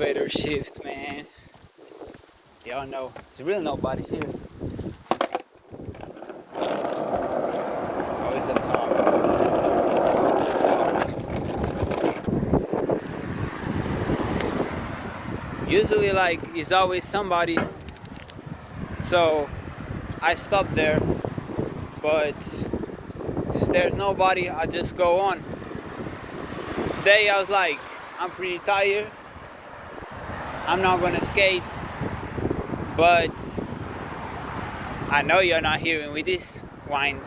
elevator shift, man. Y'all know there's really nobody here. Always a car. Usually, like, it's always somebody. So I stop there, but if there's nobody, I just go on. Today I was like, I'm pretty tired. I'm not gonna skate, but I know you're not hearing with this whines.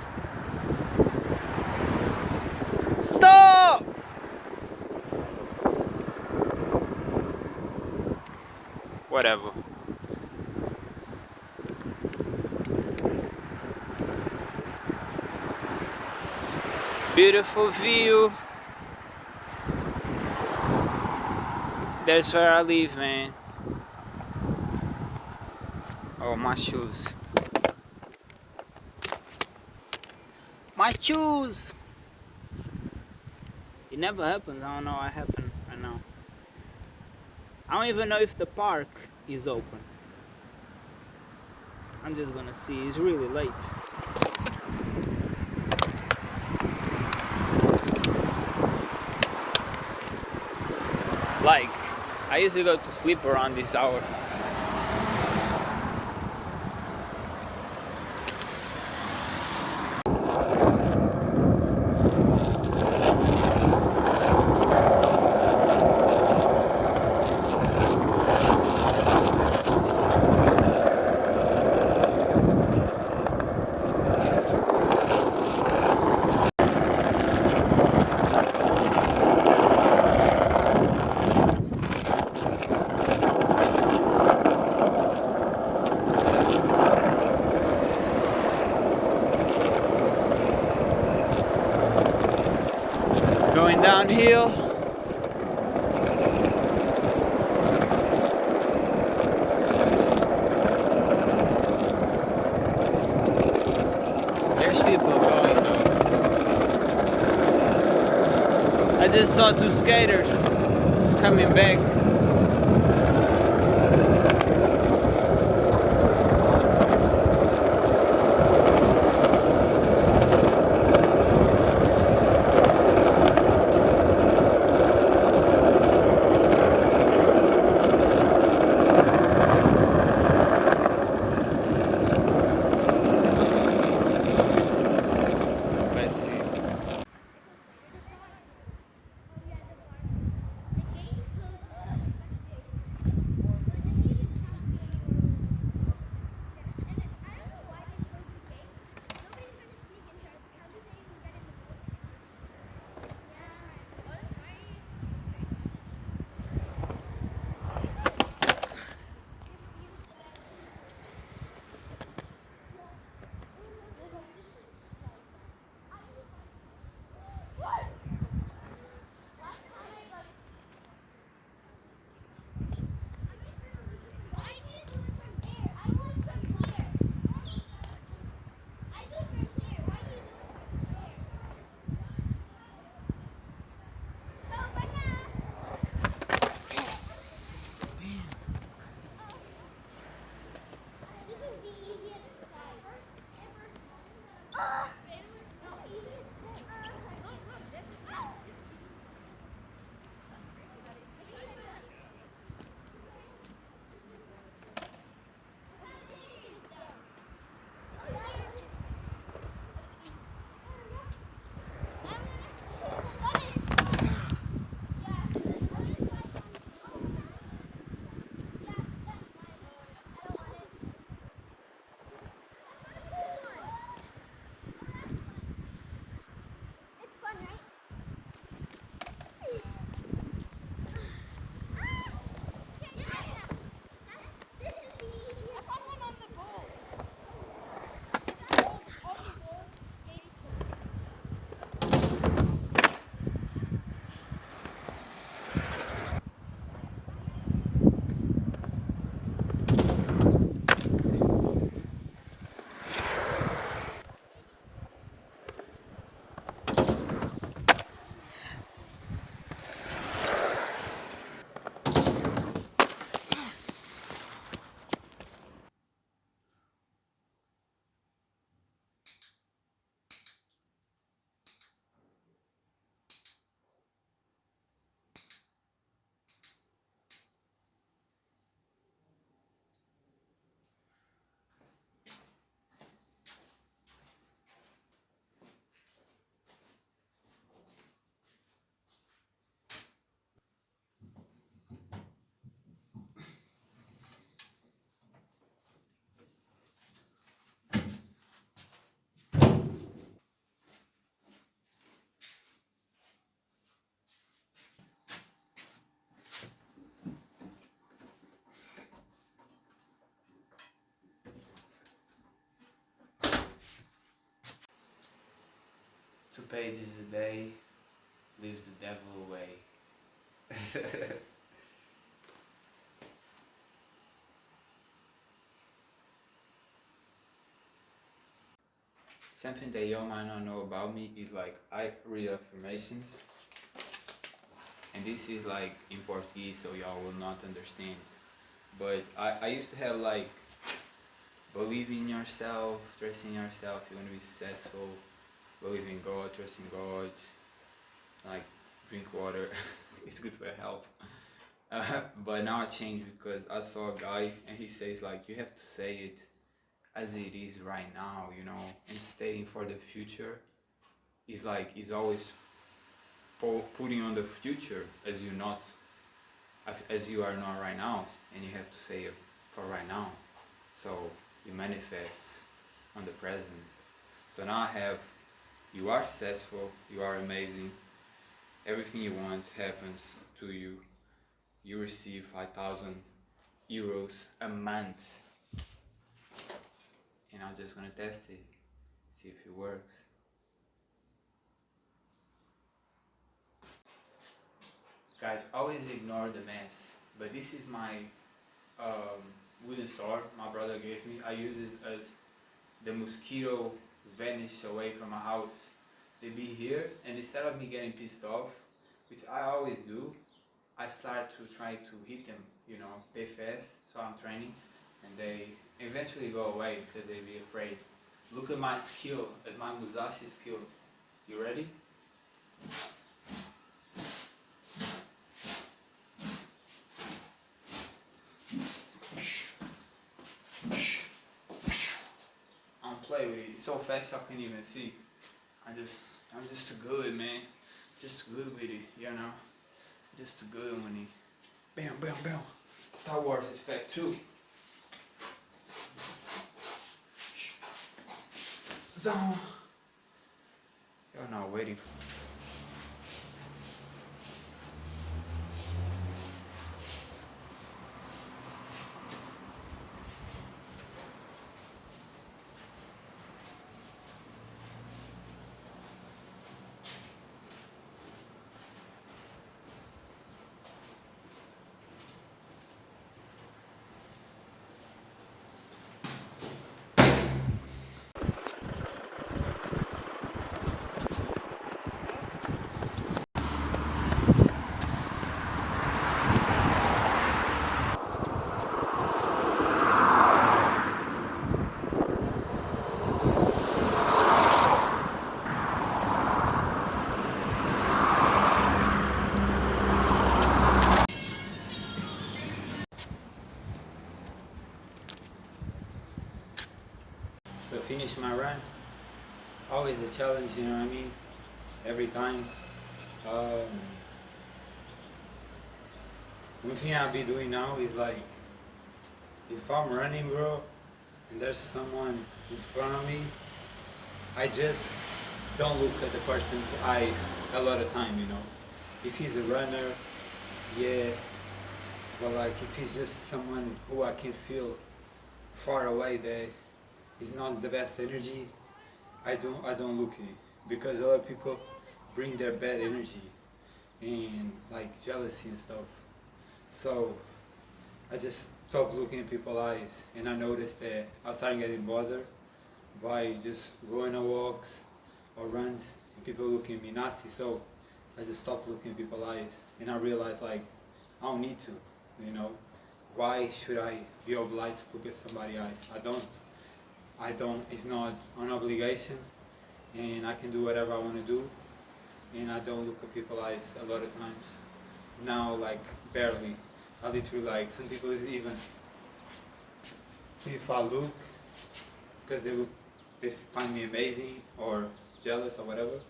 Stop! Whatever. Beautiful view. That's where I live, man. Oh, my shoes. My shoes! It never happens. I don't know what happened right now. I don't even know if the park is open. I'm just gonna see. It's really late. Like, I used to go to sleep around this hour. Going downhill. There's people going though. I just saw two skaters coming back. pages a day leaves the devil away. Something that y'all might not know about me is like I read affirmations, and this is like in Portuguese, so y'all will not understand. But I used to have like believe in yourself, trust in yourself, you're gonna be successful, believe in God, trust in God, like drink water, it's good for your health. But now I changed because I saw a guy and he says like you have to say it as it is right now, you know, and stating for the future is like is always putting on the future as you are not right now, and you have to say it for right now, so you manifest on the present. So now I have you are successful, you are amazing, everything you want happens to you, you receive 5,000 euros a month, and I'm just gonna test it, see if it works. Guys, always ignore the mess, but this is my wooden sword my brother gave me. I use it as the mosquito vanish away from my house. They be here, and instead of me getting pissed off, which I always do, I start to try to hit them, you know, they fast, so I'm training, and they eventually go away because they be afraid. Look at my skill, at my Musashi skill. You ready? I'm playing with it. It's so fast I can't even see. I'm just too good, man. Just too good with it, you know. Just too good when it. Bam, bam, bam. Star Wars effect too. Zone. You're not waiting for me. So finish my run. Always a challenge, you know what I mean? Every time. One thing I'll be doing now is like, if I'm running, bro, and there's someone in front of me, I just don't look at the person's eyes a lot of time, you know. If he's a runner, yeah, but like if he's just someone who I can feel far away that is not the best energy, I don't look at it, because a lot of people bring their bad energy and like jealousy and stuff. So I just stopped looking at people's eyes, and I noticed that I was starting getting bothered by just going on walks or runs and people looking at me nasty. So I just stopped looking at people's eyes, and I realized like I don't need to, you know. Why should I be obliged to look at somebody's eyes? I don't, it's not an obligation, and I can do whatever I want to do, and I don't look at people's eyes a lot of times. Now, like, barely. I literally, like, some people even see if I look, because they find me amazing, or jealous, or whatever,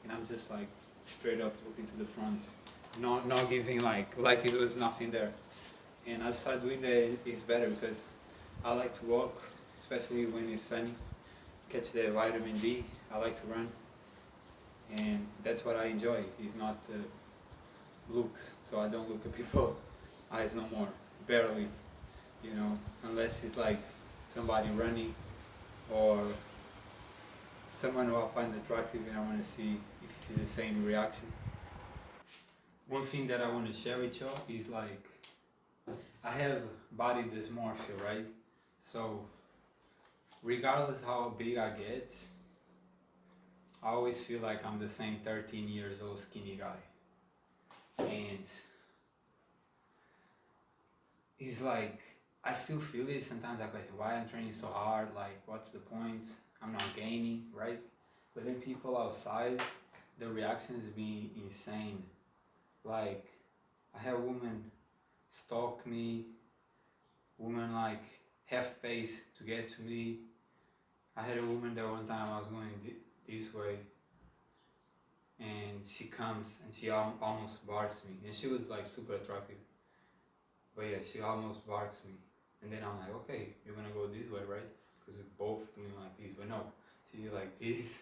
and I'm just, like, straight up looking to the front, not giving, like it was nothing there. And I started doing that, it's better, because I like to walk, especially when it's sunny, catch the vitamin D. I like to run, and that's what I enjoy. It's not looks, so I don't look at people's eyes no more, barely, you know, unless it's like somebody running or someone who I find attractive, and I want to see if it's the same reaction. One thing that I want to share with y'all is like, I have body dysmorphia, right? So regardless how big I get, I always feel like I'm the same 13 years old skinny guy. And it's like, I still feel it. Sometimes I question why I'm training so hard, like what's the point? I'm not gaining, right? But then people outside, the reactions be insane. Like, I had a woman stalk me, woman like half pace to get to me. I had a woman that one time I was going this way, and she comes and she almost barks me, and she was like super attractive. But yeah, she almost barks me, and then I'm like, okay, you're gonna go this way, right? Because we're both doing like this, but no, she did like this,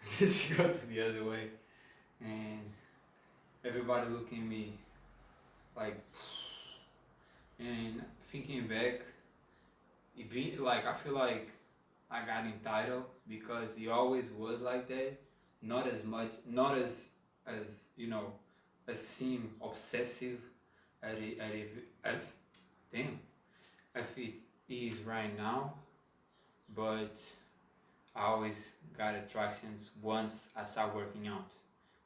and then she got to the other way, and everybody looking at me like, and thinking back, it be like, I feel like I got entitled because he always was like that. Not as much, not as you know, as seem obsessive as damn, if it is right now. But I always got attractions once I started working out.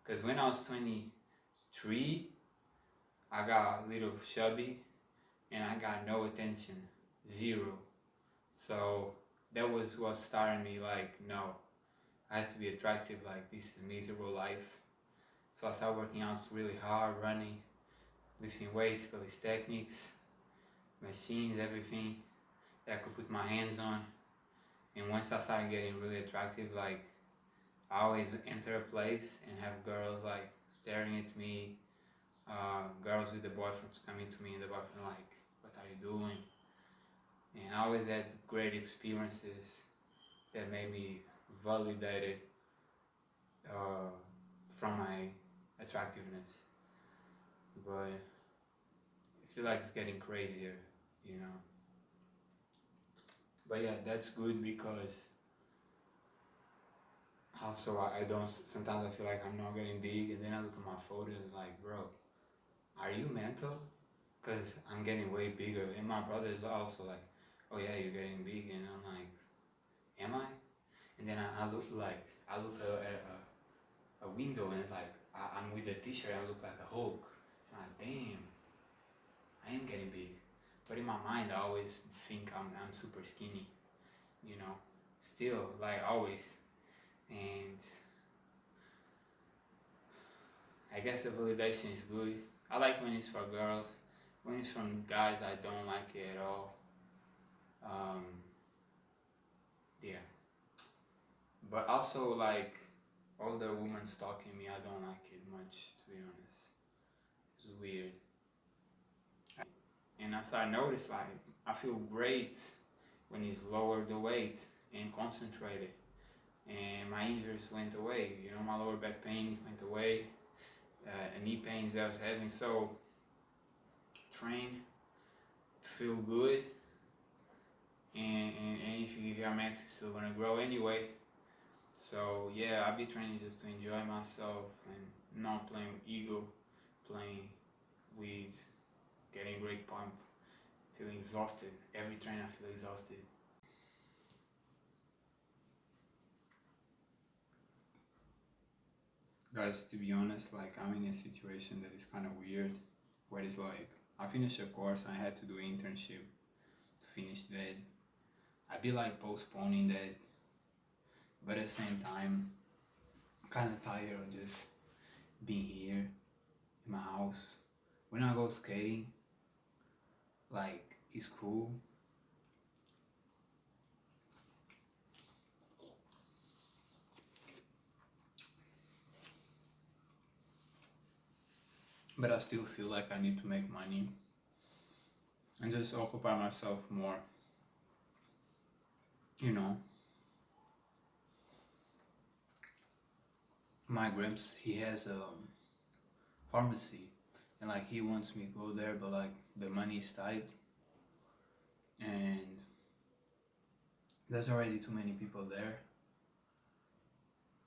Because when I was 23, I got a little chubby and I got no attention, zero. So that was what started me like, no, I have to be attractive, like this is a miserable life. So I started working out really hard, running, lifting weights, calisthenics, machines, everything that I could put my hands on. And once I started getting really attractive, like I always enter a place and have girls like staring at me, girls with the boyfriends coming to me and the boyfriend like, what are you doing? And I always had great experiences that made me validated from my attractiveness. But I feel like it's getting crazier, you know. But yeah, that's good because also I don't, sometimes I feel like I'm not getting big, and then I look at my photos like, bro, are you mental? Because I'm getting way bigger, and my brother is also like, oh yeah, you're getting big, and I'm like, am I? And then I look like, I look at a window, and it's like, I'm with a t-shirt, I look like a Hulk. I'm like, damn, I am getting big. But in my mind, I always think I'm super skinny, you know, still, like always. And I guess the validation is good. I like when it's for girls. When it's from guys, I don't like it at all. Yeah. But also, like, older women stalking me, I don't like it much, to be honest. It's weird. And as I noticed, like, I feel great when he's lowered the weight and concentrated. And my injuries went away. You know, my lower back pain went away. Knee pains that I was having. So, train to feel good. And if you give your max, it's still gonna grow anyway. So yeah, I'll be training just to enjoy myself and not playing with ego, playing with getting great pump, feeling exhausted. Every train I feel exhausted. Guys, to be honest, like I'm in a situation that is kind of weird, where it's like I finished a course and I had to do an internship to finish that. I'd be like postponing that, but at the same time, I'm kind of tired of just being here in my house. When I go skating, like it's cool, but I still feel like I need to make money and just occupy myself more. You know, my gramps, he has a pharmacy, and like he wants me to go there, but like the money is tight, and there's already too many people there.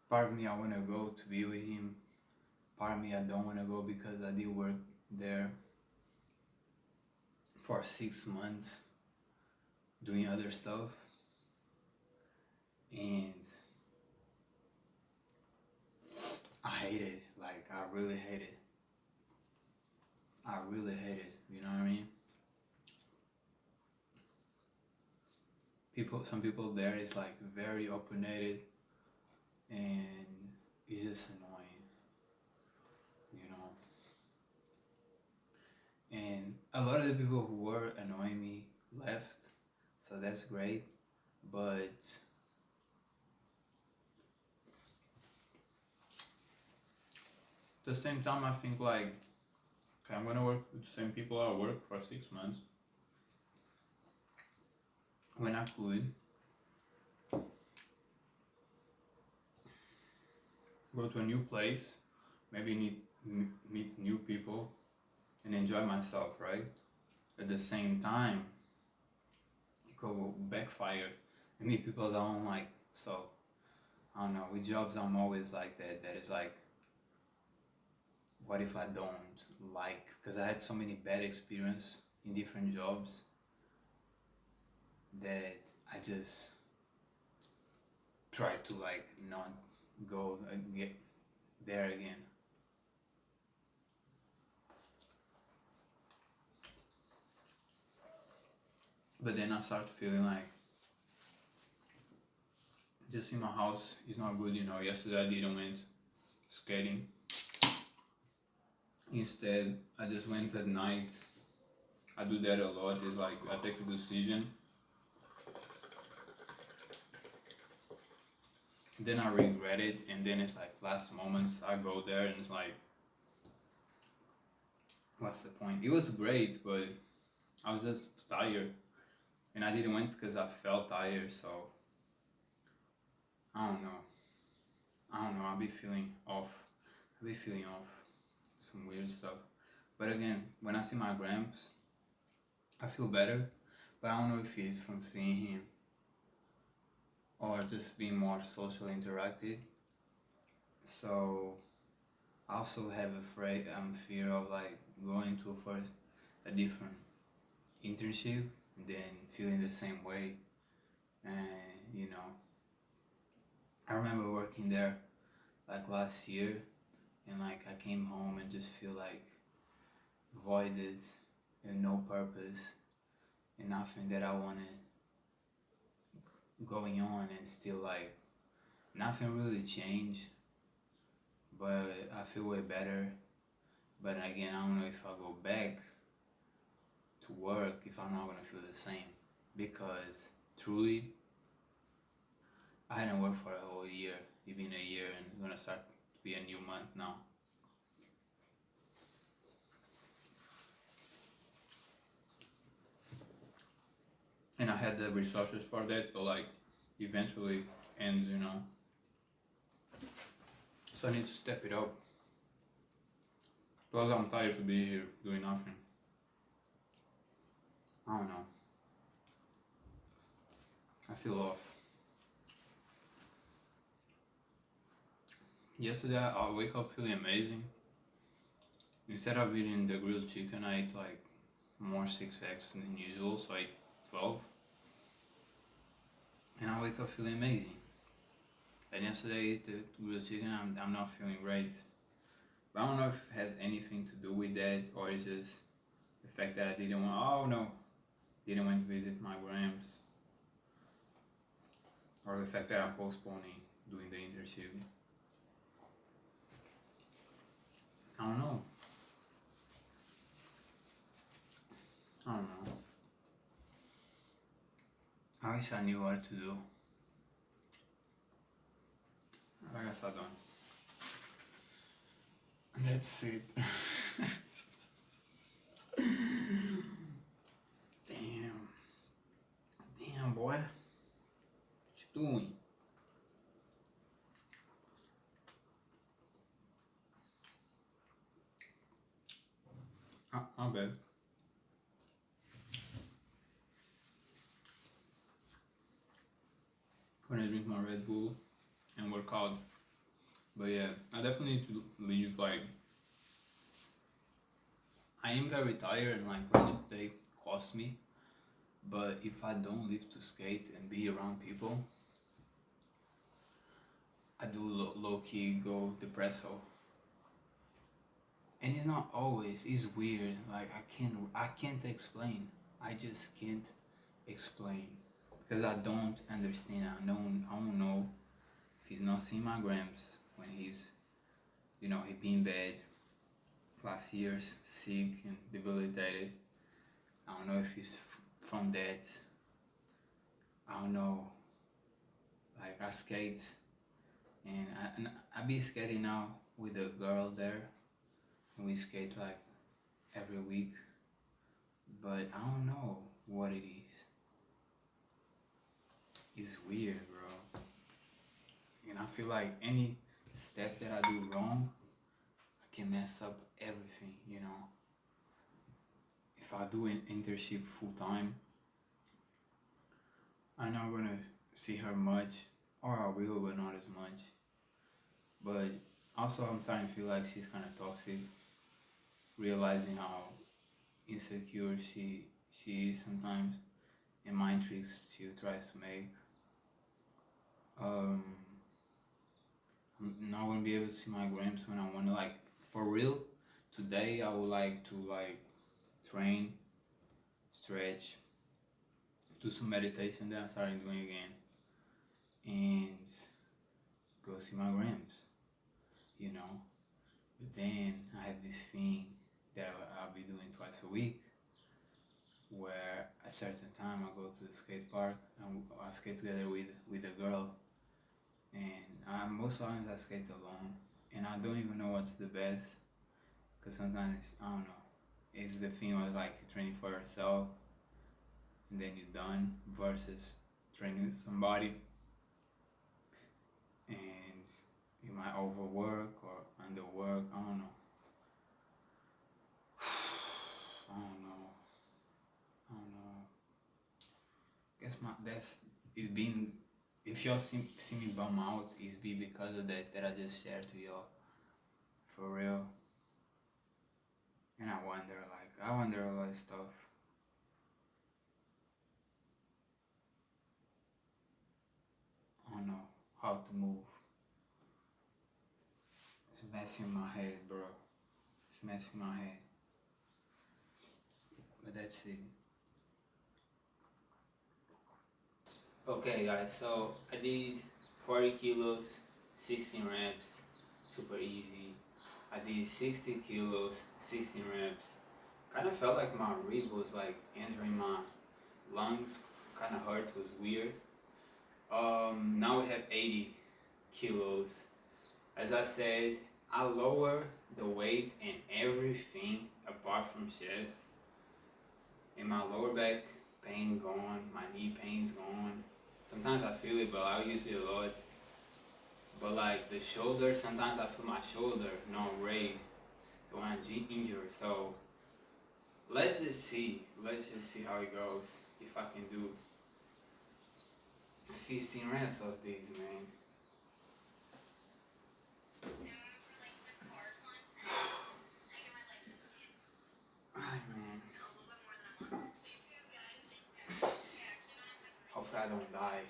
Part of me I want to go to be with him. Part of me I don't want to go because I did work there for 6 months doing other stuff, and I hate it. Like, I really hate it. I really hate it. You know what I mean? Some people there is like very opinionated, and it's just annoying, you know. And a lot of the people who were annoying me left, so that's great. But at the same time, I think like, okay, I'm gonna work with the same people I worked for 6 months. When I could go to a new place, maybe meet new people and enjoy myself, right? At the same time, it could backfire and meet people that I don't like. So I don't know. With jobs, I'm always like that. That is like, what if I don't like? Because I had so many bad experiences in different jobs that I just try to like not go and get there again. But then I start feeling like just in my house is not good, you know. Yesterday I didn't went skating. Instead, I just went at night. I do that a lot. It's like I take a decision, then I regret it, and then it's like last moments I go there and it's like, what's the point? It was great, but I was just tired, and I didn't went because I felt tired. So I don't know. I'll be feeling off. Some weird stuff. But again, when I see my gramps, I feel better. But I don't know if it's from seeing him or just being more socially interacted. So I also have fear of like going to first a different internship and then feeling the same way. And you know, I remember working there like last year, and like I came home and just feel like voided and no purpose and nothing that I wanted going on, and still like nothing really changed, but I feel way better. But again, I don't know if I go back to work if I'm not gonna feel the same, because truly I hadn't worked for a whole year. It's been a year and it's gonna start to be a new month now. And I had the resources for that, but like eventually ends, you know. So I need to step it up. Plus I'm tired to be here doing nothing. I don't know. I feel off. Yesterday I wake up feeling amazing. Instead of eating the grilled chicken, I ate like more 6 eggs than usual, so I ate 12. And I wake up feeling amazing. And yesterday I ate the grilled chicken, I'm not feeling great. But I don't know if it has anything to do with that, or it's just the fact that I didn't want to visit my grams, or the fact that I'm postponing doing the internship. I don't know. I wish I knew what to do. I guess I don't. That's it. Damn, boy. What you doing? My bad. When I drink my Red Bull and work out. But yeah, I definitely need to leave. Like, I am very tired and like running today costs me. But if I don't leave to skate and be around people, I do low key go depresso. And it's not always. It's weird. Like I can't explain. I just can't explain because I don't understand. I don't know if he's not seeing my grams when he's, he been bad last year's sick and debilitated. I don't know if he's from that. I don't know. Like I skate and I be skating now with a girl there, and we skate like every week. But I don't know what it is. It's weird, bro. And I feel like any step that I do wrong, I can mess up everything. If I do an internship full time, I'm not gonna see her much, or I will, but not as much. But also, I'm starting to feel like she's kind of toxic, realizing how insecure she is sometimes, and mind tricks she tries to make. Um, I'm not gonna be able to see my grams when I wanna, like, for real. Today I would like to like train, stretch, do some meditation that I started doing again, and go see my grams, you know. But then I have this thing that I'll be doing twice a week, where at a certain time I go to the skate park and I skate together with a girl, and most times I skate alone, and I don't even know what's the best, because sometimes I don't know. It's the thing where like you're training for yourself and then you're done versus training with somebody, and you might overwork or underwork. I don't know. I don't know. I don't know. Guess that's it's been. If y'all see me bum out, it's be because of that I just shared to y'all. For real. And I wonder a lot of stuff. I don't know how to move. It's messing my head, bro. It's messing my head. But that's it. Okay, guys, so I did 40 kilos, 16 reps, super easy. I did 60 kilos, 16 reps. Kind of felt like my rib was like entering my lungs, kind of hurt, was weird. Now we have 80 kilos. As I said, I lower the weight in everything apart from chest. And my lower back pain gone, my knee pain's gone. Sometimes I feel it, but I use it a lot. But like the shoulder, sometimes I feel my shoulder not raised when I'm injured. So let's just see how it goes. If I can do 15 reps of these, man. Alright, man. Hopefully I don't die.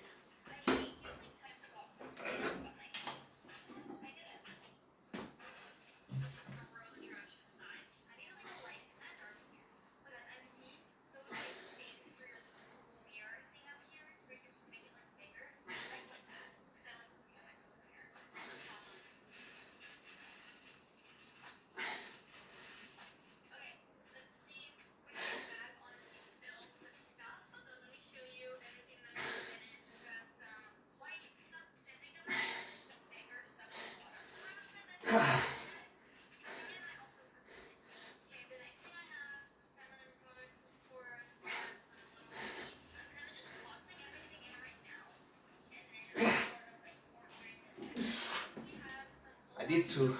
I did two.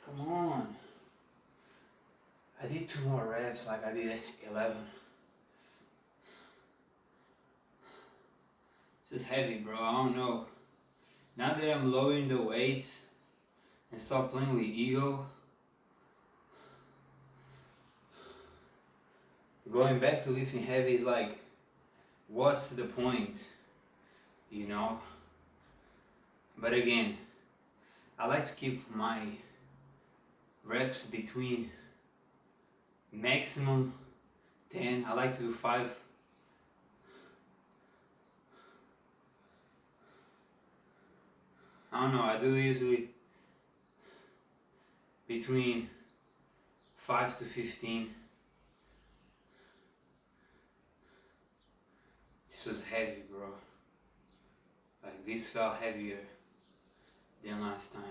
Come on. I did two more reps, like I did 11. It's just heavy, bro. I don't know. Now that I'm lowering the weights and stop playing with ego, going back to lifting heavy is like, what's the point? You know? But again, I like to keep my reps between maximum 10. I like to do 5. I don't know, I do usually between 5 to 15. This was heavy, bro. Like, this felt heavier than last time.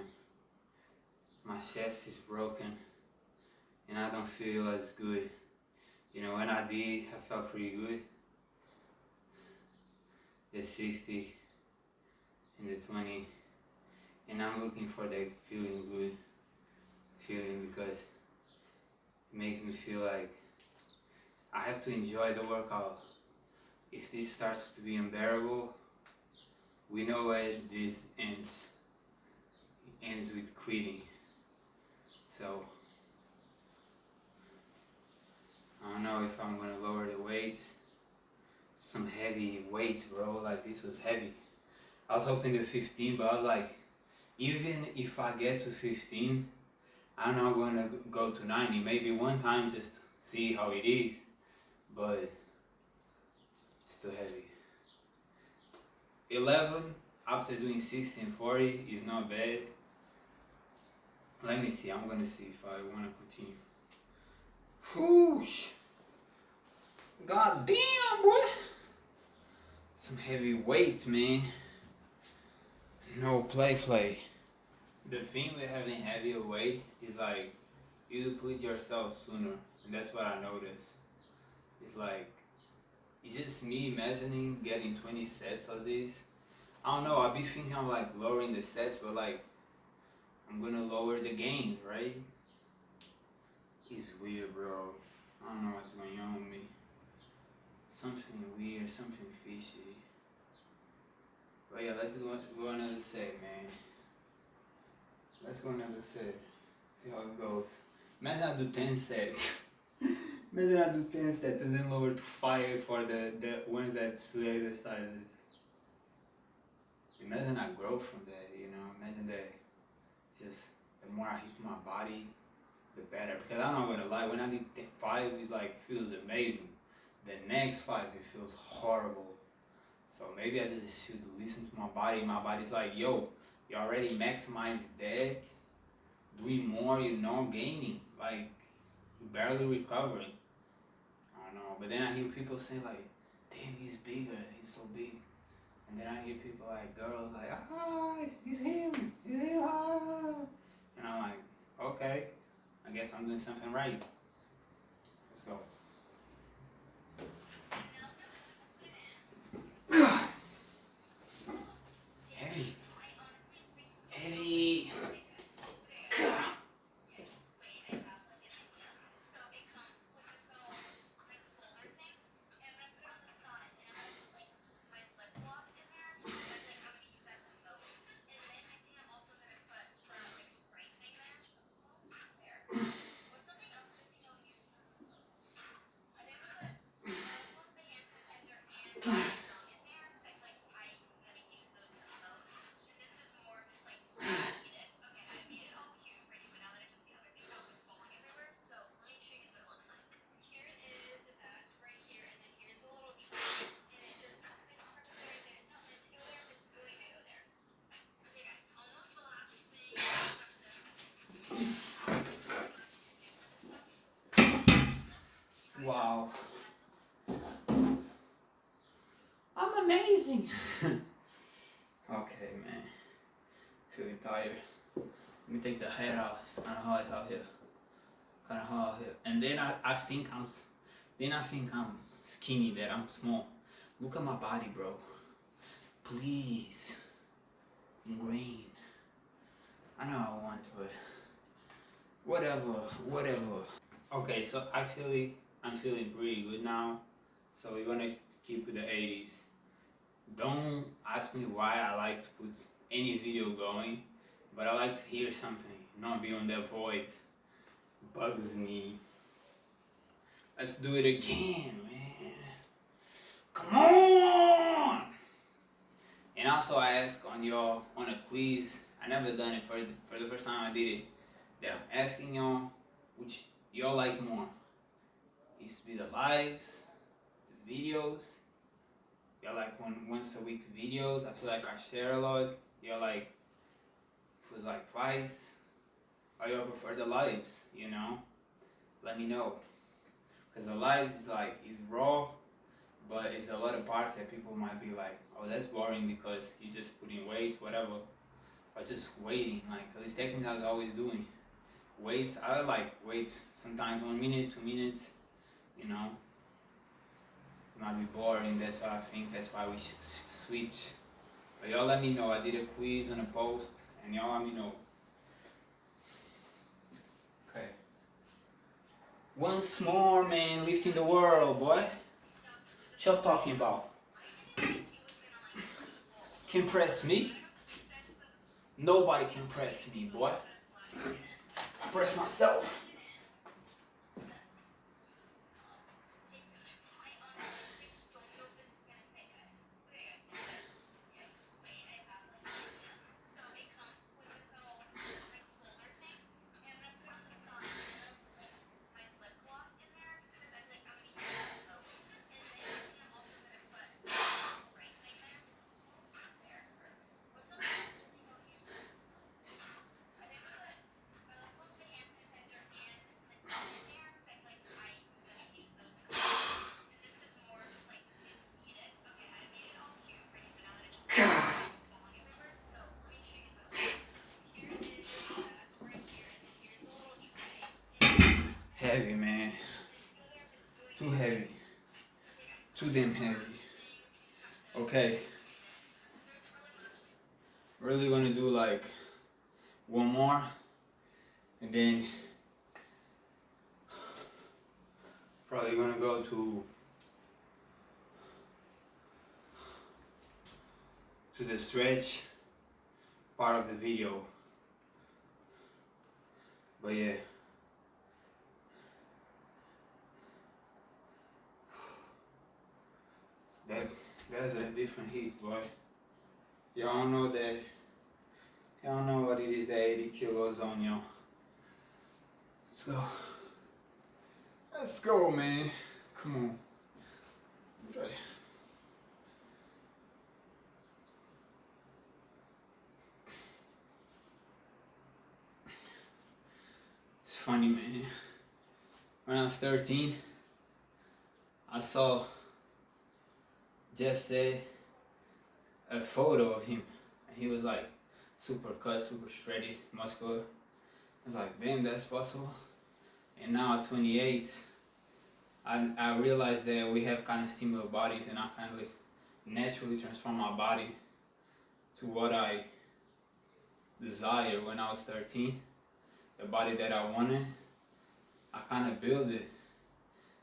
My chest is broken and I don't feel as good. You know, when I did, I felt pretty good. The 60 and the 20. And I'm looking for that feeling good feeling, because it makes me feel like I have to enjoy the workout. If this starts to be unbearable, we know where this ends. It ends with quitting. So I don't know if I'm gonna lower the weights. Some heavy weight, bro. Like, this was heavy. I was hoping to 15, but I was like, even if I get to 15, I'm not gonna go to 90. Maybe one time just to see how it is, but it's too heavy. 11 after doing 60 and 40 is not bad. Let me see. I'm gonna see if I wanna continue. Whoosh! God damn, boy! Some heavy weight, man. No play. The thing with having heavier weights is like, you put yourself sooner, and that's what I noticed. It's like, it's just me imagining getting 20 sets of this. I don't know, I be thinking I'm like lowering the sets, but like, I'm gonna lower the gains, right? It's weird, bro. I don't know what's going on with me. Something weird, something fishy. But yeah, let's go another set, man. Let's go another set. See how it goes. Imagine I do 10 sets. Imagine I do 10 sets and then lower to 5 for the ones that suit exercises. Imagine I grow from that, you know? Imagine that just the more I hit my body, the better. Because I'm not gonna lie, when I did 5, it's like, it feels amazing. The next 5, it feels horrible. So maybe I just should listen to my body. My body's like, yo, you already maximized that. Doing more, you're not gaining. Like, you're barely recovering. I don't know. But then I hear people saying like, damn, he's bigger, he's so big. And then I hear people like, girls like, he's him, ah. And I'm like, okay, I guess I'm doing something right. Let's go. Heavy. Heavy. Wow. I'm amazing. Okay, man. Feeling tired. Let me take the hair out. It's kind of hot out here. And then I think I'm skinny, that I'm small. Look at my body, bro. Please. Ingrain. I know I want to, but whatever. Okay, so actually I'm feeling pretty good now. So we're gonna keep with the 80s. Don't ask me why I like to put any video going, but I like to hear something, not be on that void. Bugs me. Let's do it again, man. Come on! And also I ask on y'all on a quiz. I never done it for the first time I did it. That I'm asking y'all which y'all like more. It used to be the lives, the videos. Y'all like once a week videos. I feel like I share a lot. Y'all like if it was like twice. Or y'all prefer the lives, you know? Let me know. Because the lives is like it's raw, but it's a lot of parts that people might be like, oh, that's boring because you just putting weights, whatever, or just waiting. Like at least technically I was always doing weights. I like wait sometimes 1 minute, 2 minutes, you know. It might be boring. That's what I think. That's why we should switch. But y'all let me know. I did a quiz on a post, and y'all let me know. Okay. Once more, man, lifting the world, boy. What y'all talking about? Can press me? Nobody can press me, boy. I press myself. Heavy, man. Too heavy. Too damn heavy. Okay. Really gonna do like one more, and then probably gonna go to the stretch part of the video. But yeah. That's a different heat, boy. Y'all know that. Y'all know what it is, that 80 kilos on y'all. Let's go. Let's go, man. Come on. Try. It's funny, man. When I was 13, I saw just a photo of him, and he was like super cut, super shredded, muscular. I was like, damn, that's possible. And now at 28, I realized that we have kind of similar bodies, and I kind of like naturally transform my body to what I desired when I was 13. The body that I wanted, I kind of built it.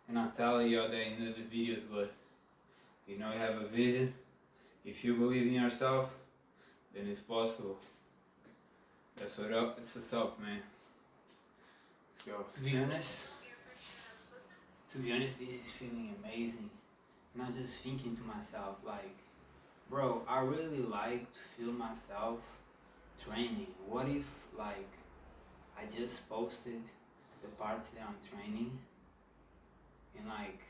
And I'll tell y'all that in other videos, but you know, you have a vision. If you believe in yourself, then it's possible. That's what's up, man. Let's go. To be honest, this is feeling amazing. And I was just thinking to myself, like, bro, I really like to feel myself training. What if, like, I just posted the parts that I'm training, and like,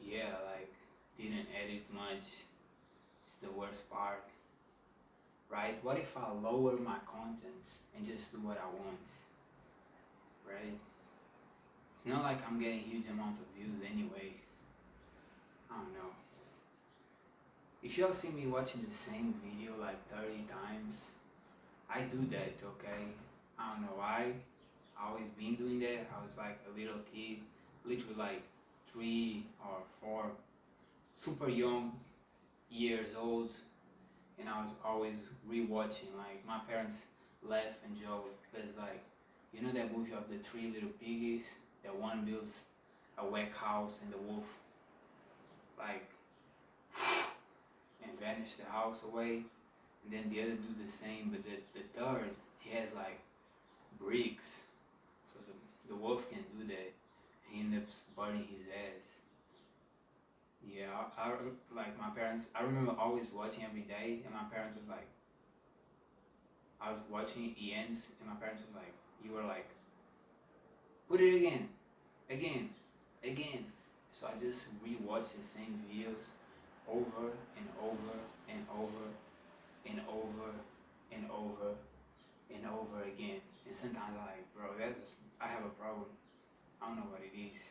yeah, like, didn't edit much. It's the worst part, right? What if I lower my content and just do what I want, right? It's not like I'm getting huge amount of views anyway. I don't know. If y'all see me watching the same video like 30 times, I do that, okay? I don't know why. I always been doing that. I was like a little kid, literally like 3 or 4, super young years old, and I was always rewatching. Like my parents laugh and joke because, like, you know that movie of the 3 little piggies, that one builds a whack house and the wolf, like, and vanish the house away, and then the other do the same, but the third, he has like bricks, so the wolf can do that. He ends up biting his ass. Yeah, I like my parents. I remember always watching every day, and my parents was like, I was watching it ends, and my parents was like, you were like, put it again, again, again. So I just rewatched the same videos over and over and over and over and over and over again. And sometimes I'm like, bro, I have a problem. I don't know what it is.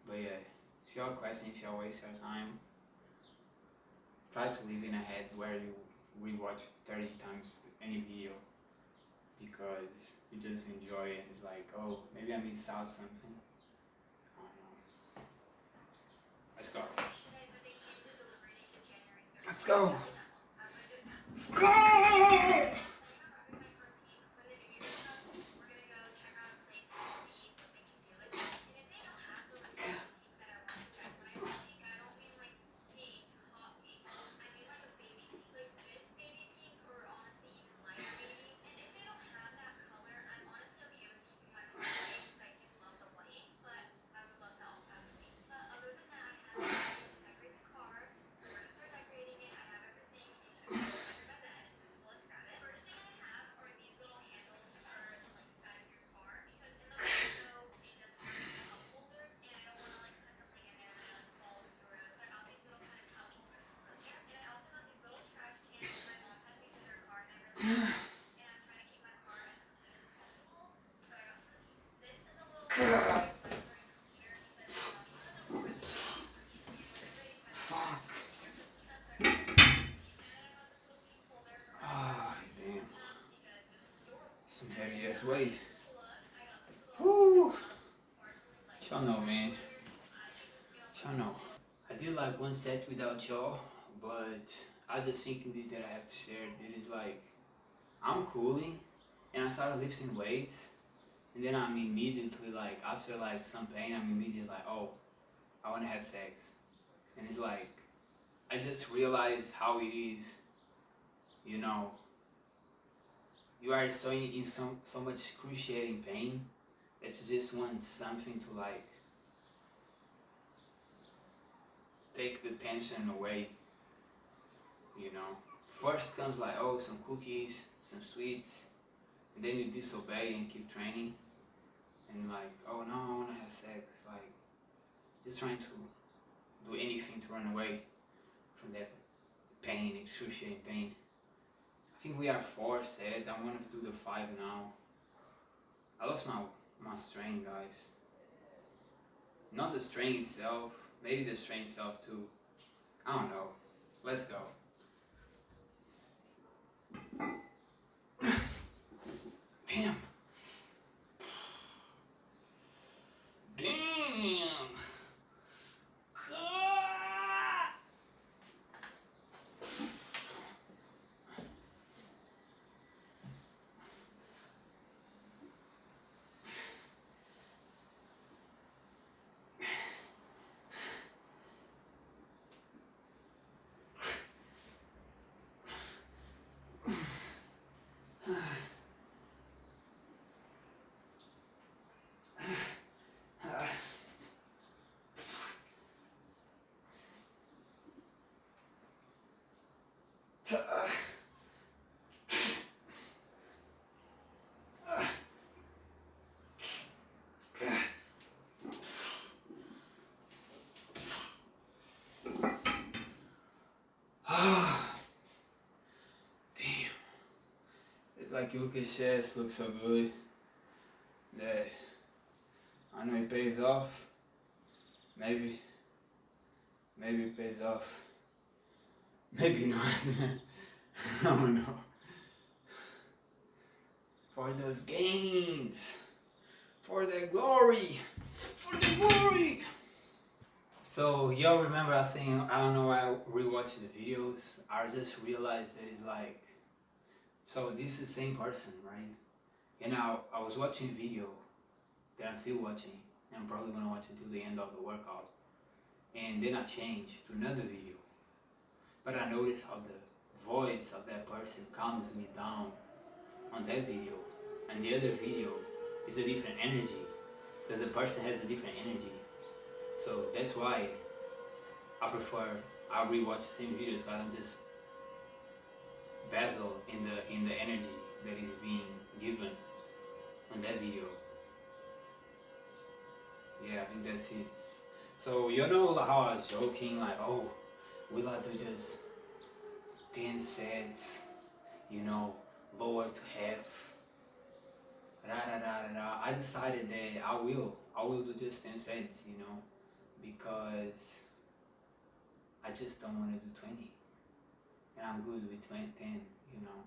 But yeah, if y'all question, if y'all waste your time, try to live in a head where you rewatch 30 times any video, because you just enjoy it. It's like, oh, maybe I missed out something. I don't know. Let's go. Let's go. Let's go. Fuck. Ah, damn. Some heavy ass weight. Whoo. Y'all know, man. Y'all know. I did like one set without y'all, but I was just thinking this that I have to share. It is like, I'm cooling, and I started lifting weights, and then I'm immediately like, after like some pain, I'm immediately like, oh, I want to have sex. And it's like, I just realized how it is, you know, you are so in so much excruciating pain that you just want something to like take the tension away, you know. First comes like, oh, some cookies, some sweets, and then you disobey and keep training, and like, oh no, I want to have sex, like just trying to do anything to run away from that pain, excruciating pain. I think we are 4 sets. I want to do the 5 now. I lost my strength, guys. Not the strength itself, maybe the strength itself too. I don't know. Let's go. Damn. Damn. Damn. It's like you look at chest, looks so good that I know it pays off. Maybe it pays off. Maybe not. I don't know. For those gains. For their glory. For the glory. So y'all remember I was saying, I don't know why I rewatched the videos. I just realized that it's like, so this is the same person, right? And now I was watching a video that I'm still watching, and I'm probably gonna watch until the end of the workout. And then I changed to another video. But I notice how the voice of that person calms me down on that video, and the other video is a different energy, because the person has a different energy. So that's why I prefer, I rewatch the same videos, because I'm just basil in the energy that is being given on that video. Yeah, I think that's it. So you know how I was joking, like, oh, we like to just 10 cents, you know, lower to half. I decided that I will do just 10 cents, you know, because I just don't want to do 20. And I'm good with 10, you know.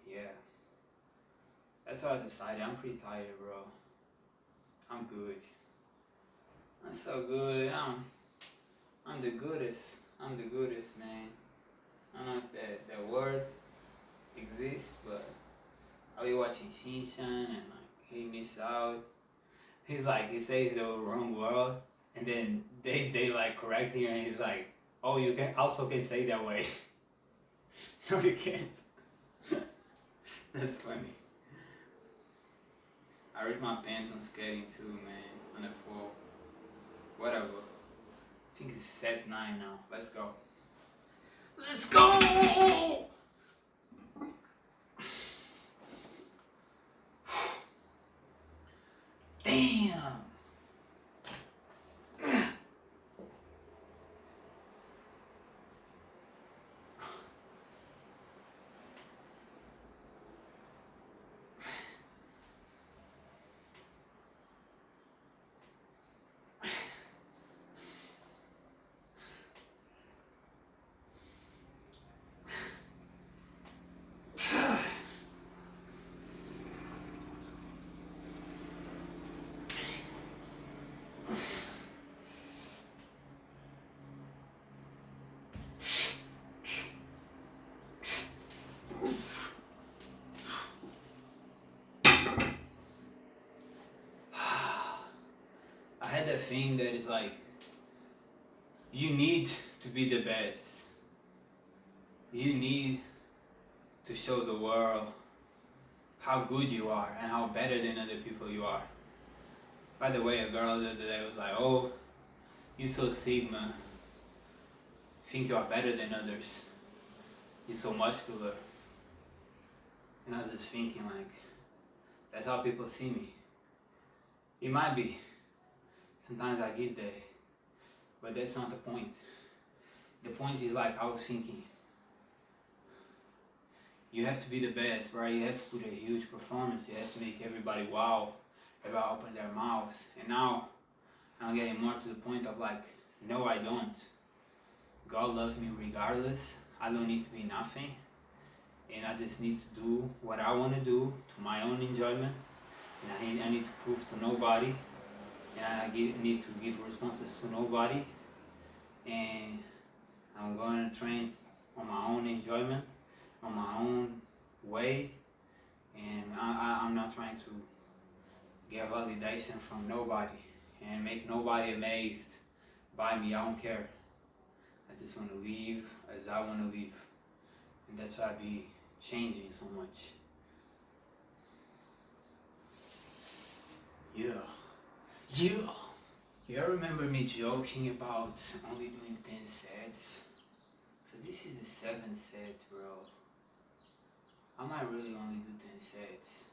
Yeah. That's what I decided. I'm pretty tired, bro. I'm good. I'm so good. I'm the goodest. I'm the goodest, man. I don't know if that word exists, but I'll be watching Shinshan and like he miss out. He's like, he says the wrong word, and then they like correct him, and he's like, oh, you can also can say that way. No, you can't. That's funny. I ripped my pants on skating too, man, on the floor. Whatever. I think it's set 9 now. Let's go. Let's go! Damn! I had that thing that is like, you need to be the best. You need to show the world how good you are and how better than other people you are. By the way, a girl the other day was like, oh, you so Sigma. Think you are better than others. You're so muscular. And I was just thinking like, that's how people see me. It might be. Sometimes I give that. But that's not the point. The point is like I was thinking. You have to be the best, right? You have to put a huge performance. You have to make everybody wow. Everybody open their mouths. And now I'm getting more to the point of like, no, I don't. God loves me regardless. I don't need to be nothing. And I just need to do what I want to do to my own enjoyment. And I need to prove to nobody. And I need to give responses to nobody. And I'm going to train on my own enjoyment, on my own way. And I'm not trying to get validation from nobody and make nobody amazed by me. I don't care. I just want to live as I want to live. And that's why I be changing so much. Yeah. You remember me joking about only doing 10 sets? So this is the 7th set, bro. I might really only do 10 sets.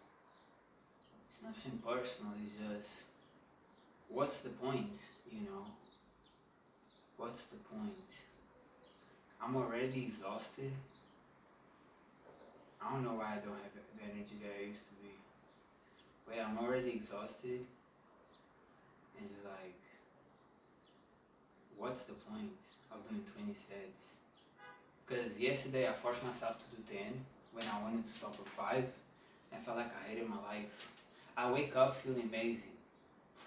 It's nothing personal, it's just, what's the point, you know? What's the point? I'm already exhausted. I don't know why I don't have the energy that I used to be. But yeah, I'm already exhausted. And it's like, what's the point of doing 20 sets? Because yesterday I forced myself to do 10 when I wanted to stop at 5. I felt like I hated my life. I wake up feeling amazing.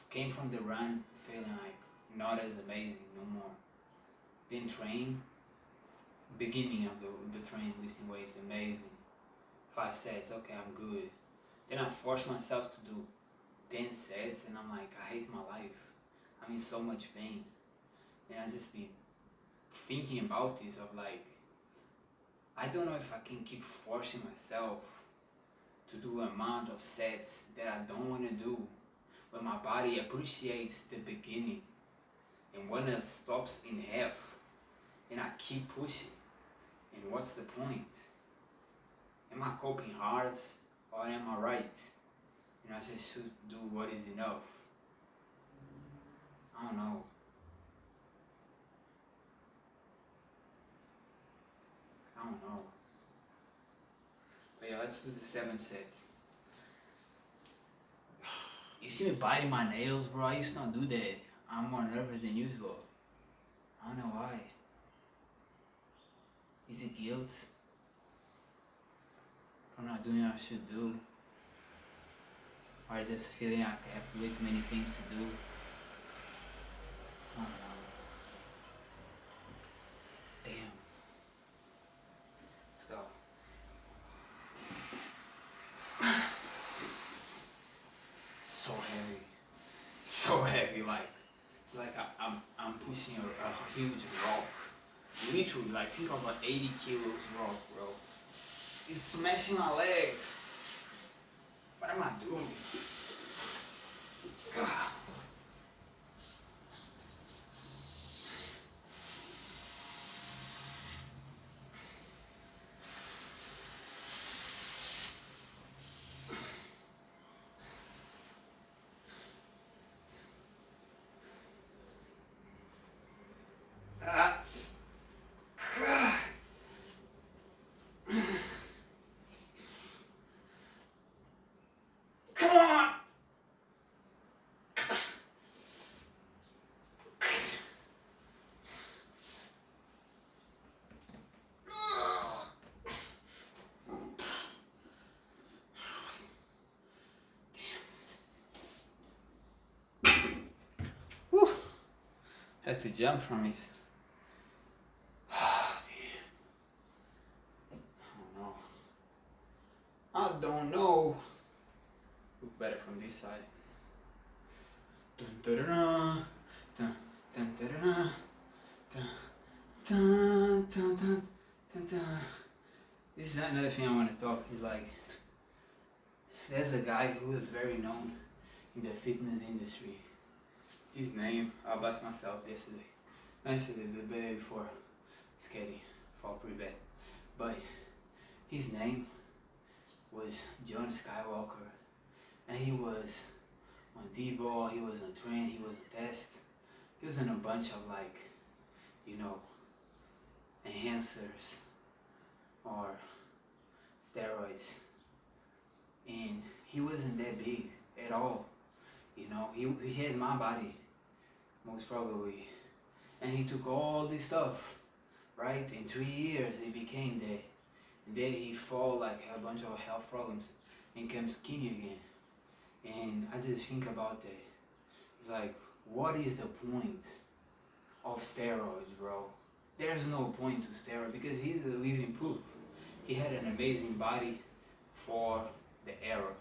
Came from the run feeling like not as amazing no more. Then train, beginning of the train lifting weights, amazing. 5 sets, okay, I'm good. Then I forced myself to do 10 sets and I'm like, I hate my life. I'm in so much pain. And I just be thinking about this of like, I don't know if I can keep forcing myself to do an amount of sets that I don't want to do, but my body appreciates the beginning, and when it stops in half, and I keep pushing, and what's the point? Am I coping hard, or am I right? You know, I just should do what is enough. I don't know. I don't know. But yeah, let's do the 7th set. You see me biting my nails, bro? I used to not do that. I'm more nervous than usual. I don't know why. Is it guilt? For not doing what I should do? Or is it a feeling I have way too many things to do? I don't know. Damn. Let's go. So heavy. So heavy, like it's like I'm pushing a huge rock. Literally, like think of an 80 kilos rock, bro. It's smashing my legs. What am I doing? God. Come on! Whew. Had to jump from it. I don't know. Look better from this side. Dun, dun, dun, dun, dun, dun, dun, dun, dun, dun, dun, dun. This is another thing I want to talk. Is like, there's a guy who is very known in the fitness industry. His name, I blessed myself yesterday. Not yesterday, the day before. Scary, fall pretty bad. But his name was John Skywalker, and he was on D-ball, he was on train, he was on test, he was on a bunch of like, you know, enhancers or steroids, and he wasn't that big at all, you know, he had my body, most probably, and he took all this stuff, right, in 3 years he became that. And then he fall like a bunch of health problems and became skinny again. And I just think about that. It's like, what is the point of steroids, bro? There's no point to steroids because he's the living proof. He had an amazing body for the era.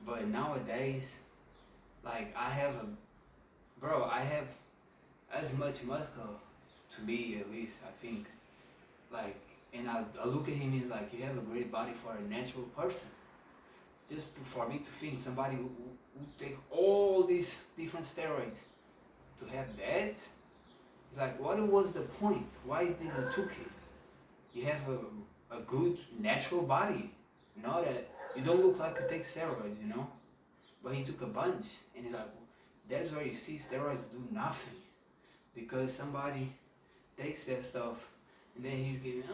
But nowadays, like I have as much muscle to me at least, I think. Like, and I look at him and like, you have a great body for a natural person. Just for me to think somebody who take all these different steroids to have that, it's like, what was the point? Why did you took it? You have a good natural body, not a, you don't look like you take steroids, you know? But he took a bunch, and he's like, that's where you see steroids do nothing, because somebody takes that stuff. And then he's giving,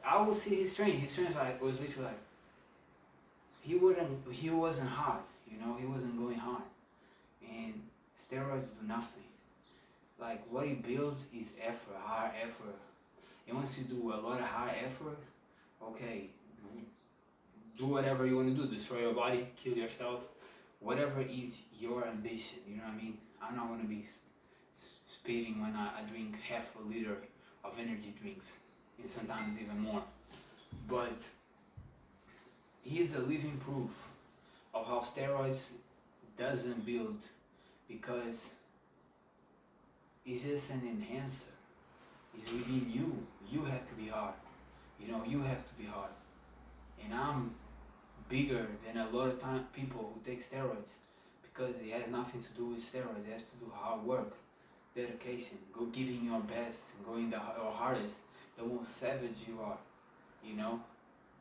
I will see his training. His training was literally like, he wasn't hard, you know, he wasn't going hard. And steroids do nothing. Like what he builds is effort, hard effort. And once you do a lot of hard effort, okay, do whatever you want to do, destroy your body, kill yourself, whatever is your ambition, you know what I mean? I'm not going to be speeding when I drink half a liter of energy drinks, and sometimes even more. But he's the living proof of how steroids doesn't build, because it's just an enhancer. It's within you. You have to be hard. You have to be hard. And I'm bigger than a lot of people who take steroids, because it has nothing to do with steroids. It has to do hard work, dedication, go giving your best, and going your hardest, the most savage you are.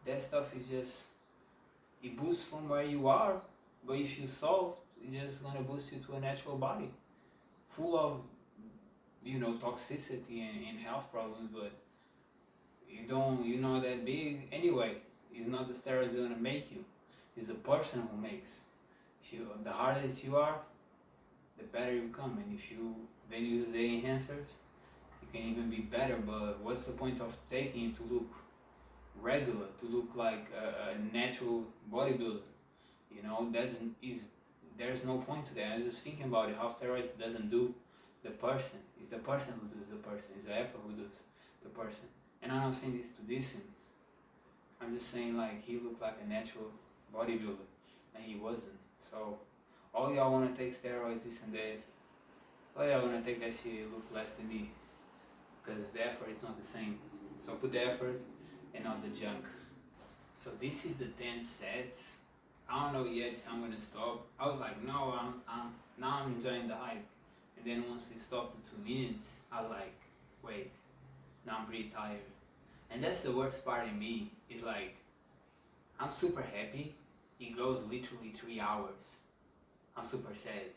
That stuff is just, it boosts from where you are, but if you soft, it's just gonna boost you to a natural body full of toxicity and health problems. But you're not that big anyway. It's not the steroids gonna make you, it's the person who makes you. The hardest you are, the better you become. And if you then use the enhancers, you can even be better. But what's the point of taking it to look regular, to look like a natural bodybuilder? There's no point to that. I was just thinking about it, how steroids doesn't do the person. It's the person who does the person. It's the effort who does the person. And I'm not saying this to diss him. I'm just saying, like, he looked like a natural bodybuilder, and he wasn't. So all y'all wanna take steroids, this and that, all y'all wanna take that shit, look less than me, because the effort is not the same. So put the effort and not the junk. So this is the 10 sets. I don't know yet I'm gonna stop. I was like, no, I'm enjoying the hype. And then once it stopped at 2 minutes, I was like, wait, now I'm pretty tired. And that's the worst part in me, is like, I'm super happy. It goes literally 3 hours. I'm super sad.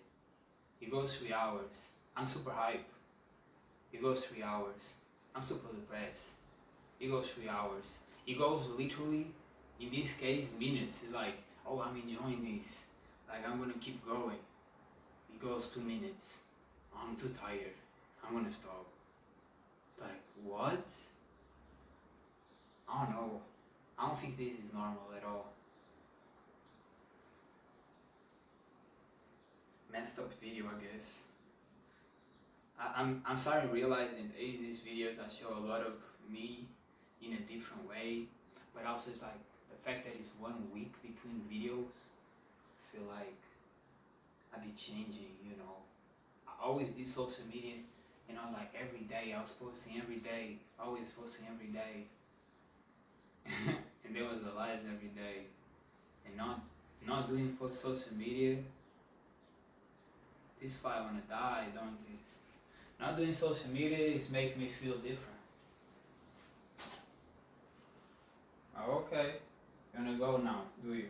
It goes 3 hours. I'm super hype. It goes 3 hours. I'm super depressed. It goes 3 hours. It goes literally, in this case, minutes. It's like, oh, I'm enjoying this. Like, I'm gonna keep going. It goes 2 minutes. I'm too tired. I'm gonna stop. It's like, what? I don't know. I don't think this is normal at all. Messed up video, I guess. I'm starting realizing in these videos I show a lot of me in a different way, but also it's like the fact that it's 1 week between videos, I feel like I be changing, I always did social media, and I was like, every day I was posting every day, always posting every day. And there was the lies every day, and not doing social media. This fight I wanna die, don't it? Not doing social media is making me feel different. Oh, okay, you wanna go now, do you?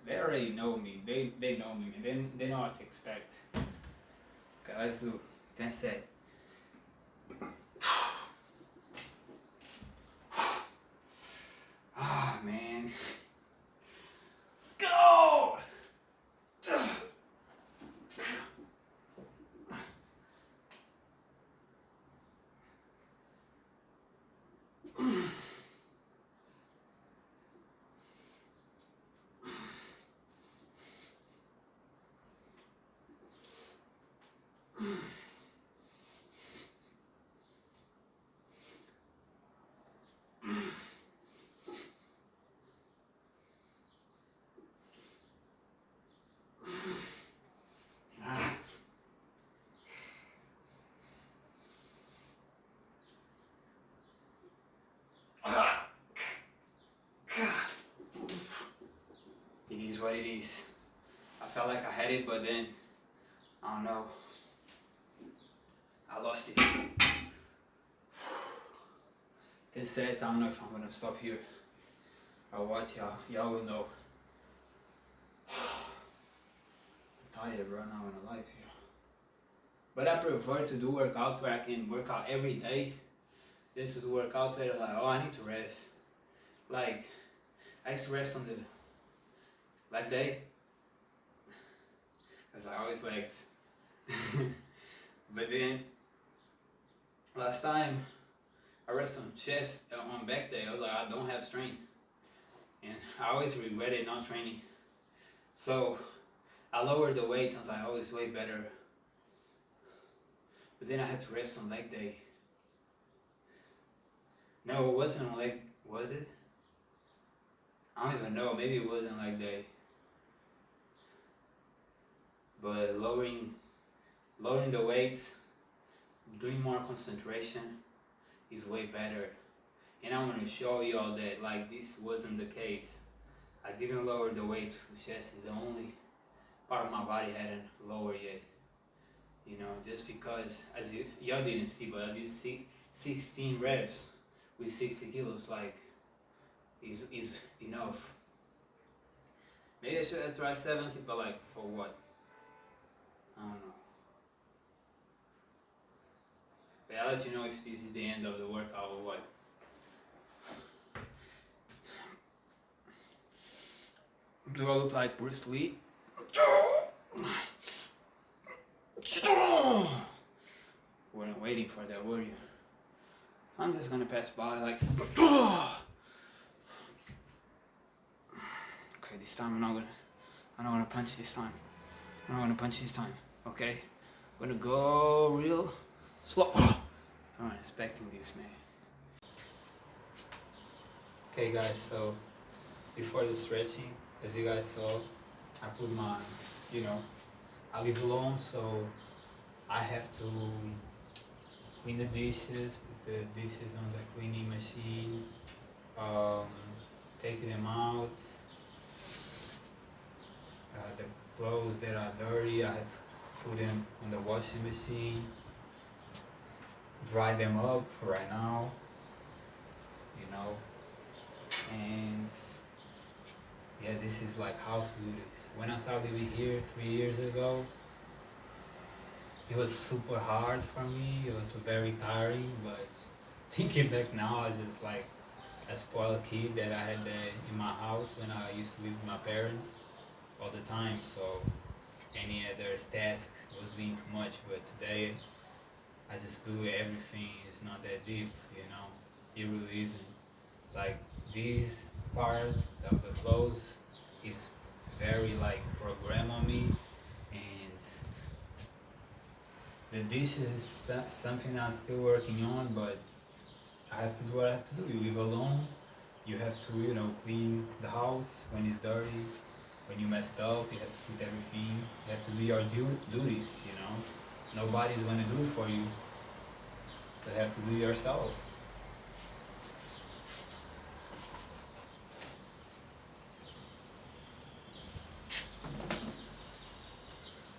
They already know me. They know me, and they know what to expect. Okay, let's do 10 sets. Ah, man. Let's go! It is what it is. I felt like I had it, but then, I don't know, I lost it. 10 sets, I don't know if I'm gonna stop here or what. Y'all will know. I'm tired, bro, I'm not gonna lie to you. But I prefer to do workouts where I can work out every day than to do workouts that are like, oh, I need to rest. Like, I used to rest on the leg day, because I always legs. But then, last time, I rested on chest, on back day. I was like, I don't have strength. And I always regretted not training. So, I lowered the weights. I was like, oh, it's way better. But then I had to rest on leg day. No, it wasn't on leg, was it? I don't even know, maybe it wasn't leg day. But lowering the weights doing more concentration is way better. And I want to show y'all that like this wasn't the case. I didn't lower the weights for chest. It's the only part of my body hadn't lowered yet. You know, just because, as y'all didn't see, but I did 16 reps with 60 kilos, like, is enough. Maybe I should have tried 70, but like, for what? I don't know. But I'll let you know if this is the end of the workout or what. Do I look like Bruce Lee? Weren't waiting for that, were you? I'm just gonna pass by like. Okay, this time I'm not gonna punch this time. I'm not gonna punch this time. Okay, I'm gonna go real slow. I'm not expecting this, man. Okay, guys. So before the stretching, as you guys saw, I put my, I leave alone, so I have to clean the dishes, put the dishes on the cleaning machine, take them out. The clothes that are dirty, I have to put them on the washing machine, dry them up right now, and yeah, this is like house duties. When I started living here 3 years ago, it was super hard for me. It was very tiring, but thinking back now, I was just like a spoiled kid that I had in my house when I used to live with my parents all the time. So any other task was being too much, but today I just do everything. It's not that deep, It really isn't. Like this part of the clothes is very like programmed on me, and the dishes is something I'm still working on, but I have to do what I have to do. You live alone, you have to, clean the house when it's dirty. When you messed up, you have to put everything. You have to do your duties, Nobody's gonna do it for you, so you have to do it yourself.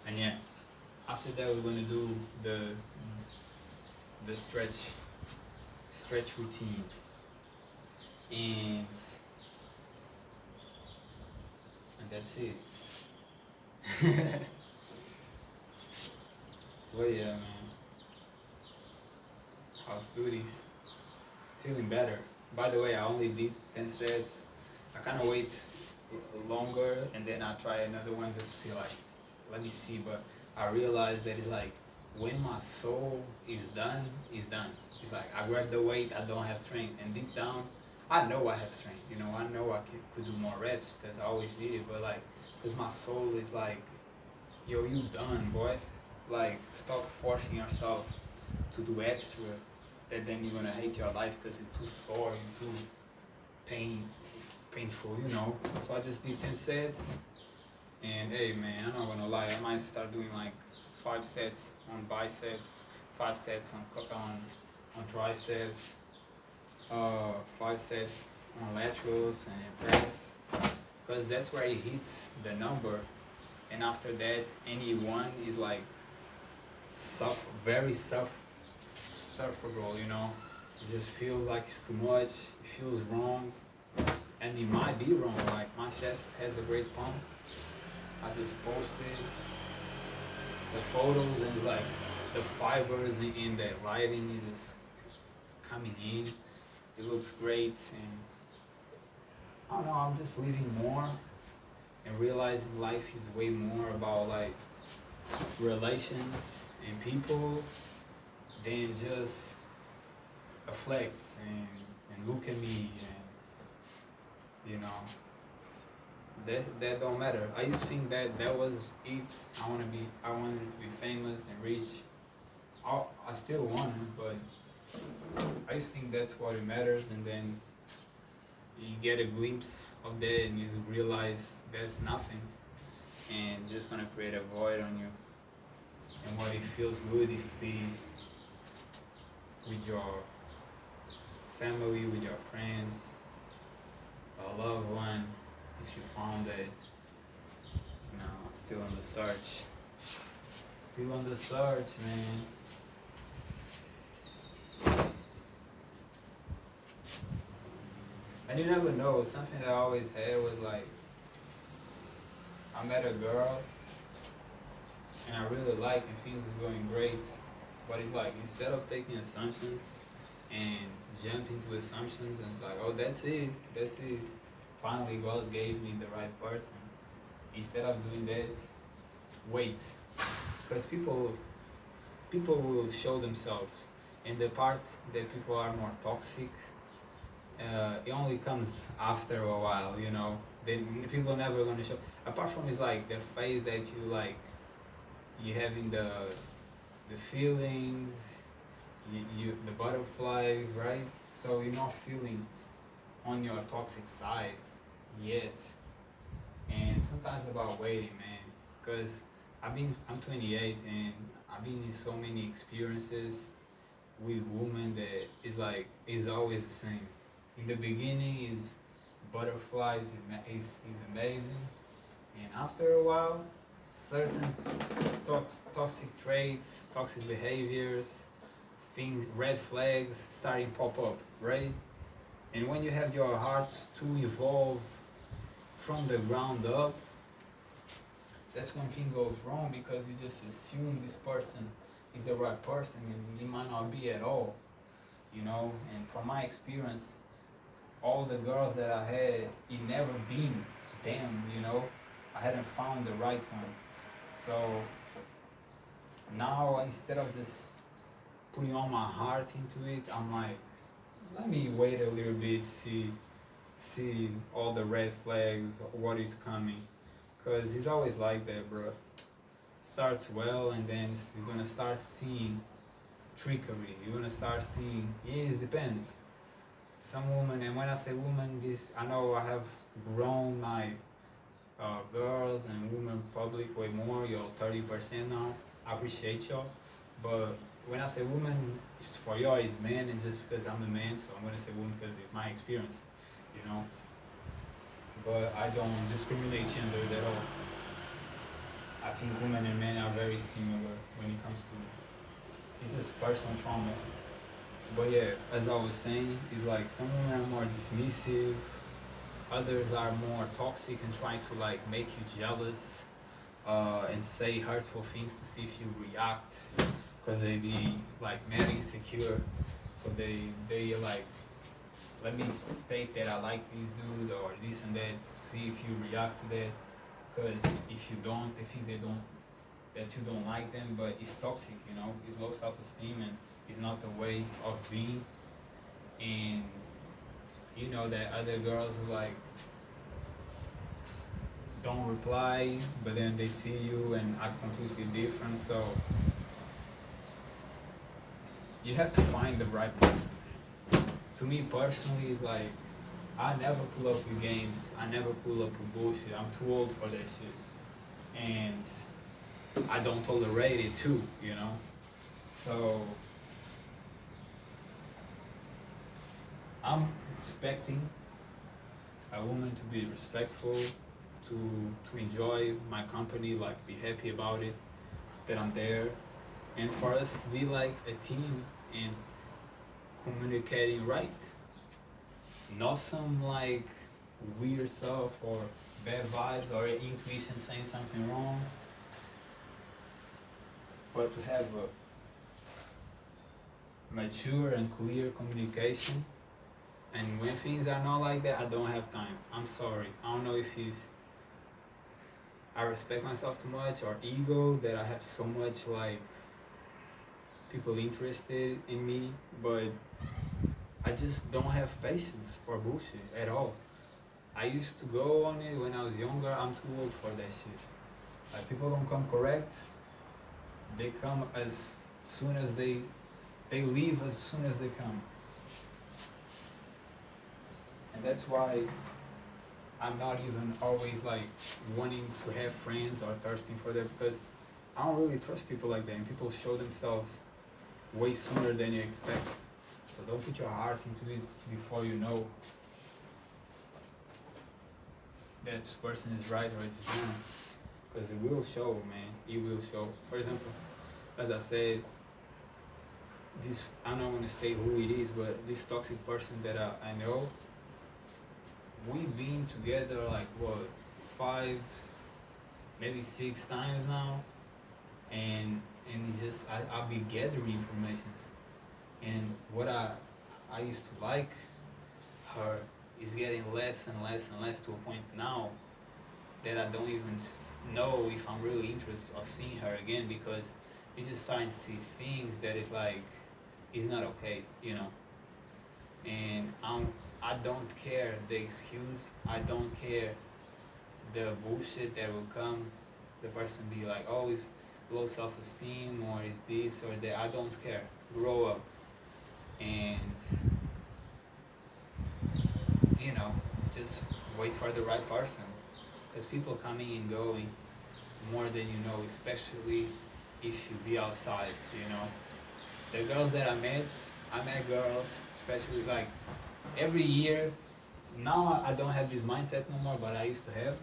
And yeah, after that we're gonna do the stretch routine, and that's it. Well, yeah, man. House duties. Feeling better. By the way, I only did 10 sets. I kind of wait longer, and then I try another one just to see, like, let me see. But I realized that it's like, when my soul is done, it's done. It's like, I grab the weight, I don't have strength. And deep down, I know I have strength. I know I could do more reps because I always did it. But, like, because my soul is like, yo, you done, boy. Like, stop forcing yourself to do extra, that then you're gonna hate your life because it's too sore, you're too painful, So I just did 10 sets, and hey, man, I'm not gonna lie, I might start doing like 5 sets on biceps, 5 sets on triceps, 5 sets on laterals and press, because that's where it hits the number, and after that, any one is like very sufferable, It just feels like it's too much, it feels wrong, and it might be wrong. Like, my chest has a great pump. I just posted the photos, and it's like the fibers in the lighting is coming in. It looks great, and I don't know, I'm just living more and realizing life is way more about like relations and people than just a flex and look at me, and that don't matter. I used to think that was it. I wanted to be famous and rich. I still want it, but I used to think that's what it matters, and then you get a glimpse of that and you realize that's nothing, and just gonna create a void on you. And what it feels good is to be with your family, with your friends, a loved one, if you found it. I'm still on the search. Still on the search, man. And you never know. Something that I always had was like, I met a girl and I really like and things going great. But it's like, instead of taking assumptions and jumping to assumptions and it's like, oh, that's it. Finally, God gave me the right person. Instead of doing that, wait. Because people will show themselves. And the part that people are more toxic, it only comes after a while, Then people never gonna show. Apart from it's like the phase that you having the feelings, you the butterflies, right? So you're not feeling on your toxic side yet. And sometimes about waiting, man, because I'm 28 and I've been in so many experiences with women that is always the same. In the beginning is butterflies is amazing, and after a while, certain toxic traits, toxic behaviors, things, red flags starting pop up, right? And when you have your heart to evolve from the ground up, that's when thing goes wrong because you just assume this person is the right person and he might not be at all, And from my experience, all the girls that I had, it never been them, I hadn't found the right one. So now instead of just putting all my heart into it, I'm like, let me wait a little bit, see all the red flags, what is coming. Cause it's always like that, bro. Starts well and then you're gonna start seeing trickery. You're gonna start seeing, it depends. Some woman, and when I say woman, I know I have grown my girls and women public way more. You're 30% now. I appreciate y'all. But when I say woman, it's for y'all, it's men, and just because I'm a man, so I'm gonna say woman because it's my experience, But I don't discriminate genders at all. I think women and men are very similar when it comes to, it's just personal trauma. But yeah, as I was saying, it's like some women are more dismissive, others are more toxic and trying to make you jealous, and say hurtful things to see if you react, because they be mad insecure. So they like, let me state that I like this dude or this and that, see if you react to that. Because if you don't, they think that you don't like them, but it's toxic, It's low self-esteem and it's not the way of being. And that other girls don't reply, but then they see you and act completely different. So you have to find the right person. To me personally, it's I never pull up with games. I never pull up with bullshit. I'm too old for that shit. And I don't tolerate it too, So I'm expecting a woman to be respectful, to enjoy my company, be happy about it, that I'm there, and for us to be like a team and communicating right. Not some weird stuff or bad vibes or intuition saying something wrong, but to have a mature and clear communication. And when things are not like that, I don't have time. I'm sorry. I don't know if I respect myself too much or ego that I have so much people interested in me, but I just don't have patience for bullshit at all. I used to go on it when I was younger. I'm too old for that shit. People don't come correct. They come as soon as they leave as soon as they come. And that's why I'm not even always wanting to have friends or thirsting for that, because I don't really trust people like that. And people show themselves way sooner than you expect. So don't put your heart into it before you know that this person is right or it's wrong. Because it will show, man. It will show. For example, as I said, this, I'm not gonna state who it is, but this toxic person that I know, we've been together like what, 5, maybe 6 times now, and it's just I'll be gathering informations, and what I used to like her is getting less and less and less, to a point now that I don't even know if I'm really interested of seeing her again, because you're just starting to see things that is like, it's not okay, you know. And I don't care the excuse, I don't care the bullshit that will come. The person be like, oh, it's low self-esteem, or is this or that. I don't care. Grow up, and you know, just wait for the right person, because people coming and going more than you know, especially if you be outside, you know. The girls that I met girls, especially like every year. Now I don't have this mindset no more, but I used to have.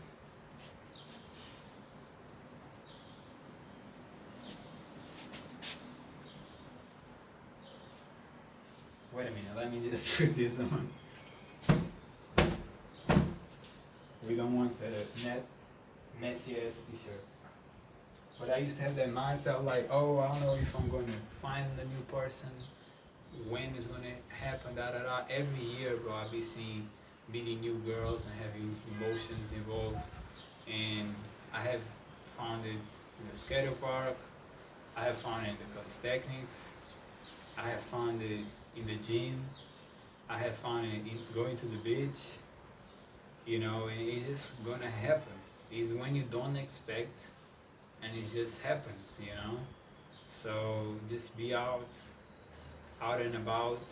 Wait a minute, let me just put this on. We don't want the messy ass t-shirt. But I used to have that mindset like, oh, I don't know if I'm going to find a new person, when it's going to happen, da da da. Every year, bro, I be meeting new girls and having emotions involved. And I have found it in the skate park, I have found it in the calisthenics, I have found it in the gym, I have found it in going to the beach, you know, and it's just gonna happen. It's when you don't expect, and it just happens, you know. So just be out and about.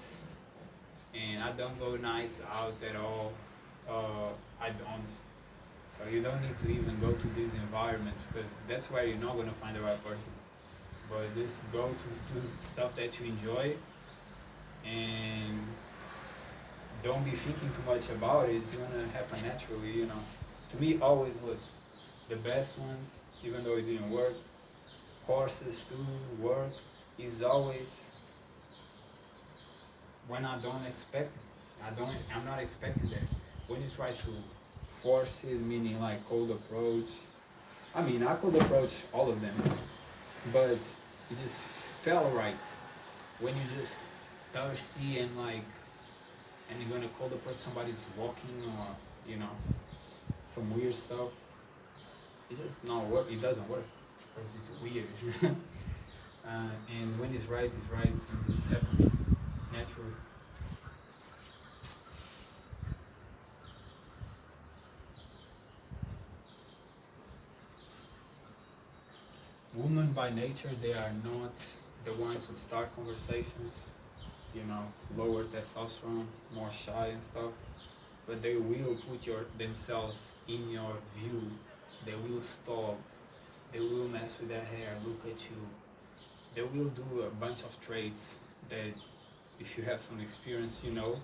And I don't go nights out at all. I don't. So you don't need to even go to these environments, because that's where you're not gonna find the right person. But just go to do stuff that you enjoy, and don't be thinking too much about it. It's gonna happen naturally, you know. To me, it always was. The best ones, even though it didn't work, courses to work, is always when I don't expect it. I'm not expecting that. When you try to force it, meaning like cold approach, I mean, I could approach all of them, but it just felt right. When you're just thirsty and like, and you're gonna cold approach somebody who's walking, or you know, some weird stuff, it's just not work. It doesn't work because it's weird. And when it's right, and it just happens naturally. Women by nature, they are not the ones who start conversations, you know, lower testosterone, more shy and stuff. But they will put themselves in your view. They will stop. They will mess with their hair, look at you. They will do a bunch of traits that, if you have some experience, you know.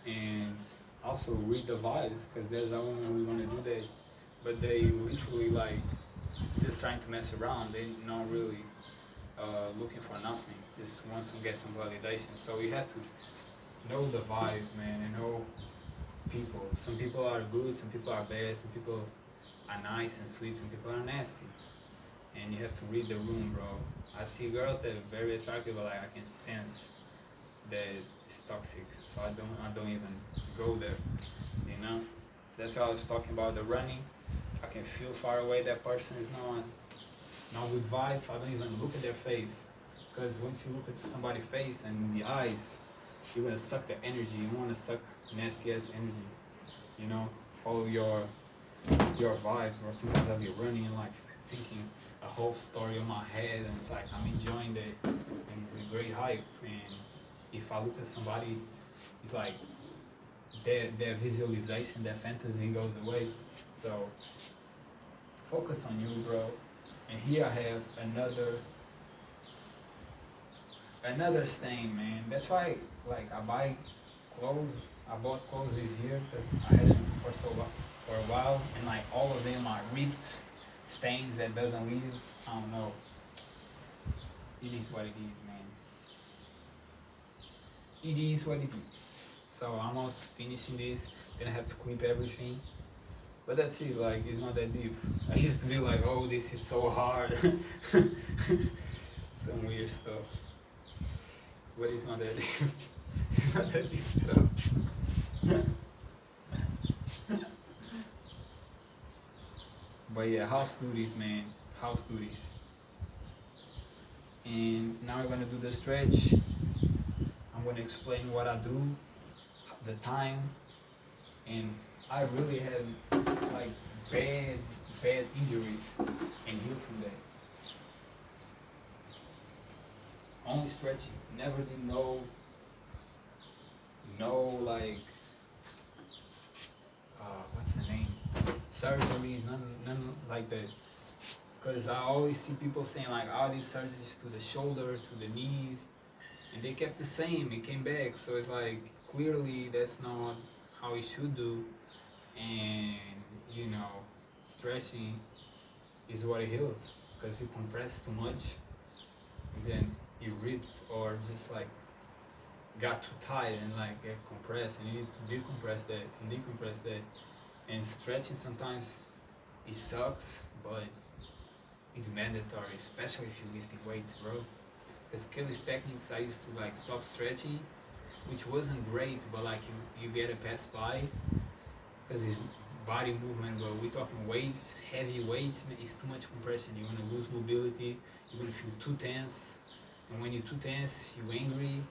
And also read the vibes, because there's a woman who want to do that, but they literally like just trying to mess around. They not really looking for nothing. Just want to get some validation. So you have to know the vibes, man, and know people. Some people are good, some people are bad, some people are nice and sweet, some people are nasty. And you have to read the room, bro. I see girls that are very attractive, but like I can sense that it's toxic. So I don't even go there. You know? That's why I was talking about the running. I can feel far away that person is not good vibes, so I don't even look at their face. Because once you look at somebody's face and the eyes, you're gonna suck the energy. You wanna suck nasty ass energy. You know, follow your vibes. Or sometimes I'll be running and like thinking a whole story in my head, and it's like I'm enjoying it, and it's a great hype. And if I look at somebody, it's like their visualization, their fantasy goes away. So focus on you, bro. And here I have another Another stain, man. That's why, like, clothes. I bought clothes this year because I had them for a while, and like all of them are ripped stains that doesn't leave. I don't know. It is what it is, man. It is what it is. So I'm almost finishing this. Then I have to clip everything. But that's it. Like, it's not that deep. I used to be like, oh, this is so hard. Some weird stuff. But it's not that deep. It's not that deep at all. But yeah, house duties, man. House duties. And now we're gonna do the stretch. I'm gonna explain what I do, the time, and I really had like bad injuries and healed from that. Only stretching. Never did no like what's the name? Surgeries, none like that. Because I always see people saying like, all these surgeries to the shoulder, to the knees, and they kept the same. It came back. So it's like, clearly that's not how it should do. And you know, stretching is what it heals. Because you compress too much, and then you ripped or just like got too tight and like get compressed, and you need to decompress that and decompress that. And stretching sometimes it sucks, but it's mandatory, especially if you're lifting weights, bro. Because calisthenics, I used to like stop stretching, which wasn't great, but like you get a pass by because it's body movement. But we're talking weights, heavy weights, it's too much compression. You're gonna lose mobility, you're gonna feel too tense, and when you're too tense, you're angry,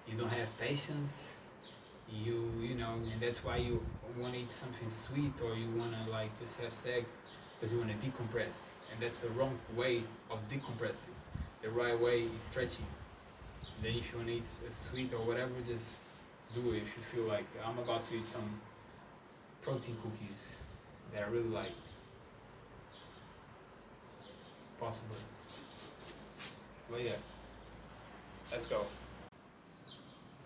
you don't have patience, you know, and that's why you want to eat something sweet, or you want to like just have sex because you want to decompress, and that's the wrong way of decompressing. The right way is stretching. Then if you want to eat a sweet or whatever, just do it. If you feel like, I'm about to eat some protein cookies that I really like, possible. But yeah, let's go.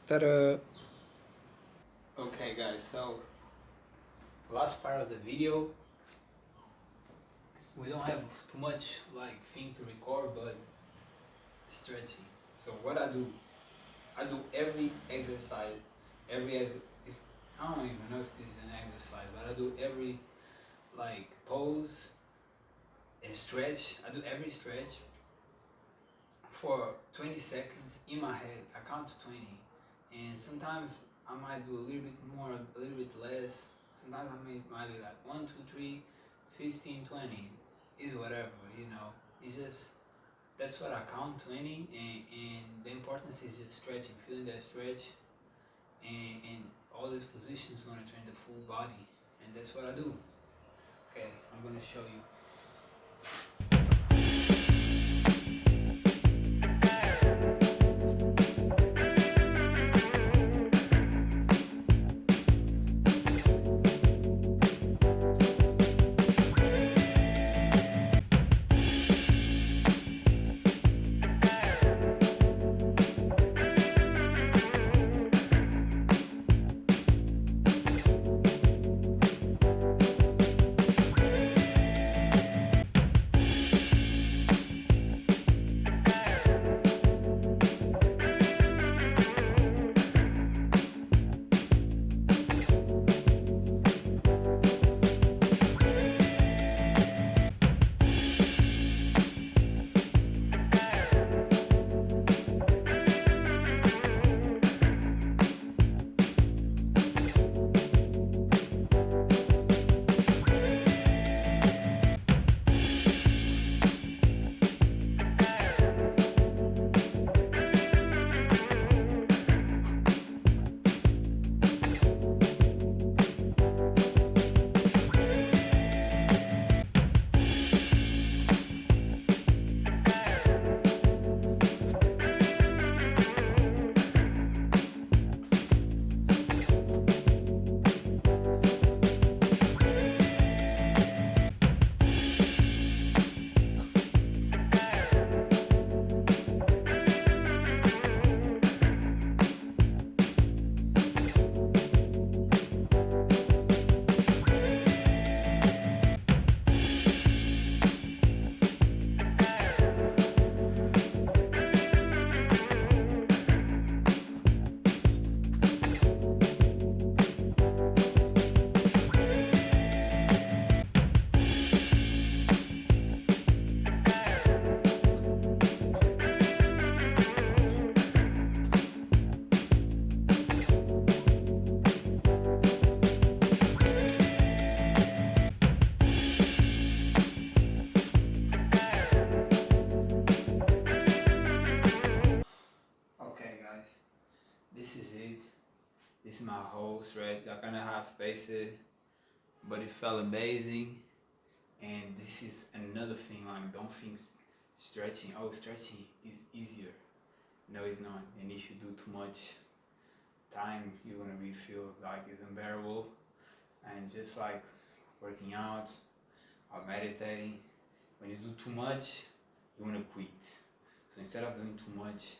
Ta-da! Okay guys, so last part of the video, we don't have too much like thing to record, but stretching. So what I do every exercise, I don't even know if this is an exercise, but I do every like pose and stretch. I do every stretch for 20 seconds in my head. I count to 20, and sometimes I might do a little bit more, a little bit less. Sometimes I might be like 1, 2, 3, 15, 20. Is whatever, you know. It's just, that's what I count, 20, and the importance is just stretching, feeling that stretch, and all these positions gonna train the full body, and that's what I do. Okay, I'm gonna show you. This is my whole stretch. I kind of half-paced it, but it felt amazing. And this is another thing, like, don't think stretching is easier. No, it's not. And if you do too much time, you're gonna be feel like it's unbearable. And just like working out or meditating, when you do too much, you wanna quit. So instead of doing too much,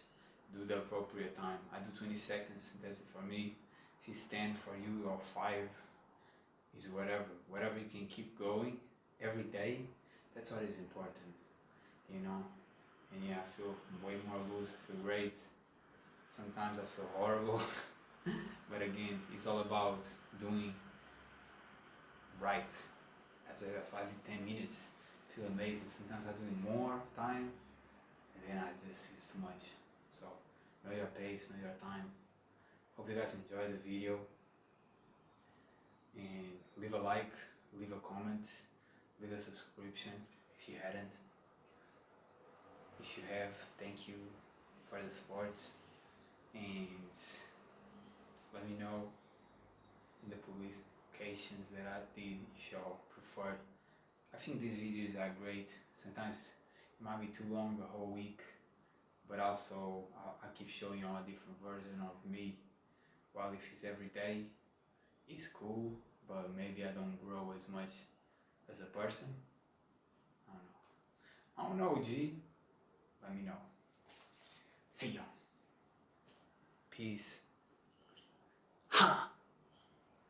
do the appropriate time. I do 20 seconds, that's it for me. If it's 10 for you or 5, is whatever you can keep going every day. That's what is important, you know. And yeah, I feel way more loose, I feel great. Sometimes I feel horrible, but again, it's all about doing right. As I did 10 minutes, I feel amazing. Sometimes I do more time, and then it's too much. So know your pace, know your time. Hope you guys enjoyed the video, and leave a like, leave a comment, leave a subscription if you hadn't. If you have, thank you for the support, and let me know in the publications that I did if y'all prefer. I think these videos are great. Sometimes it might be too long, the whole week, but also I keep showing y'all a different version of me. While if it's every day, it's cool, but maybe I don't grow as much as a person. I don't know, G. Let me know. See ya. Peace. Ha!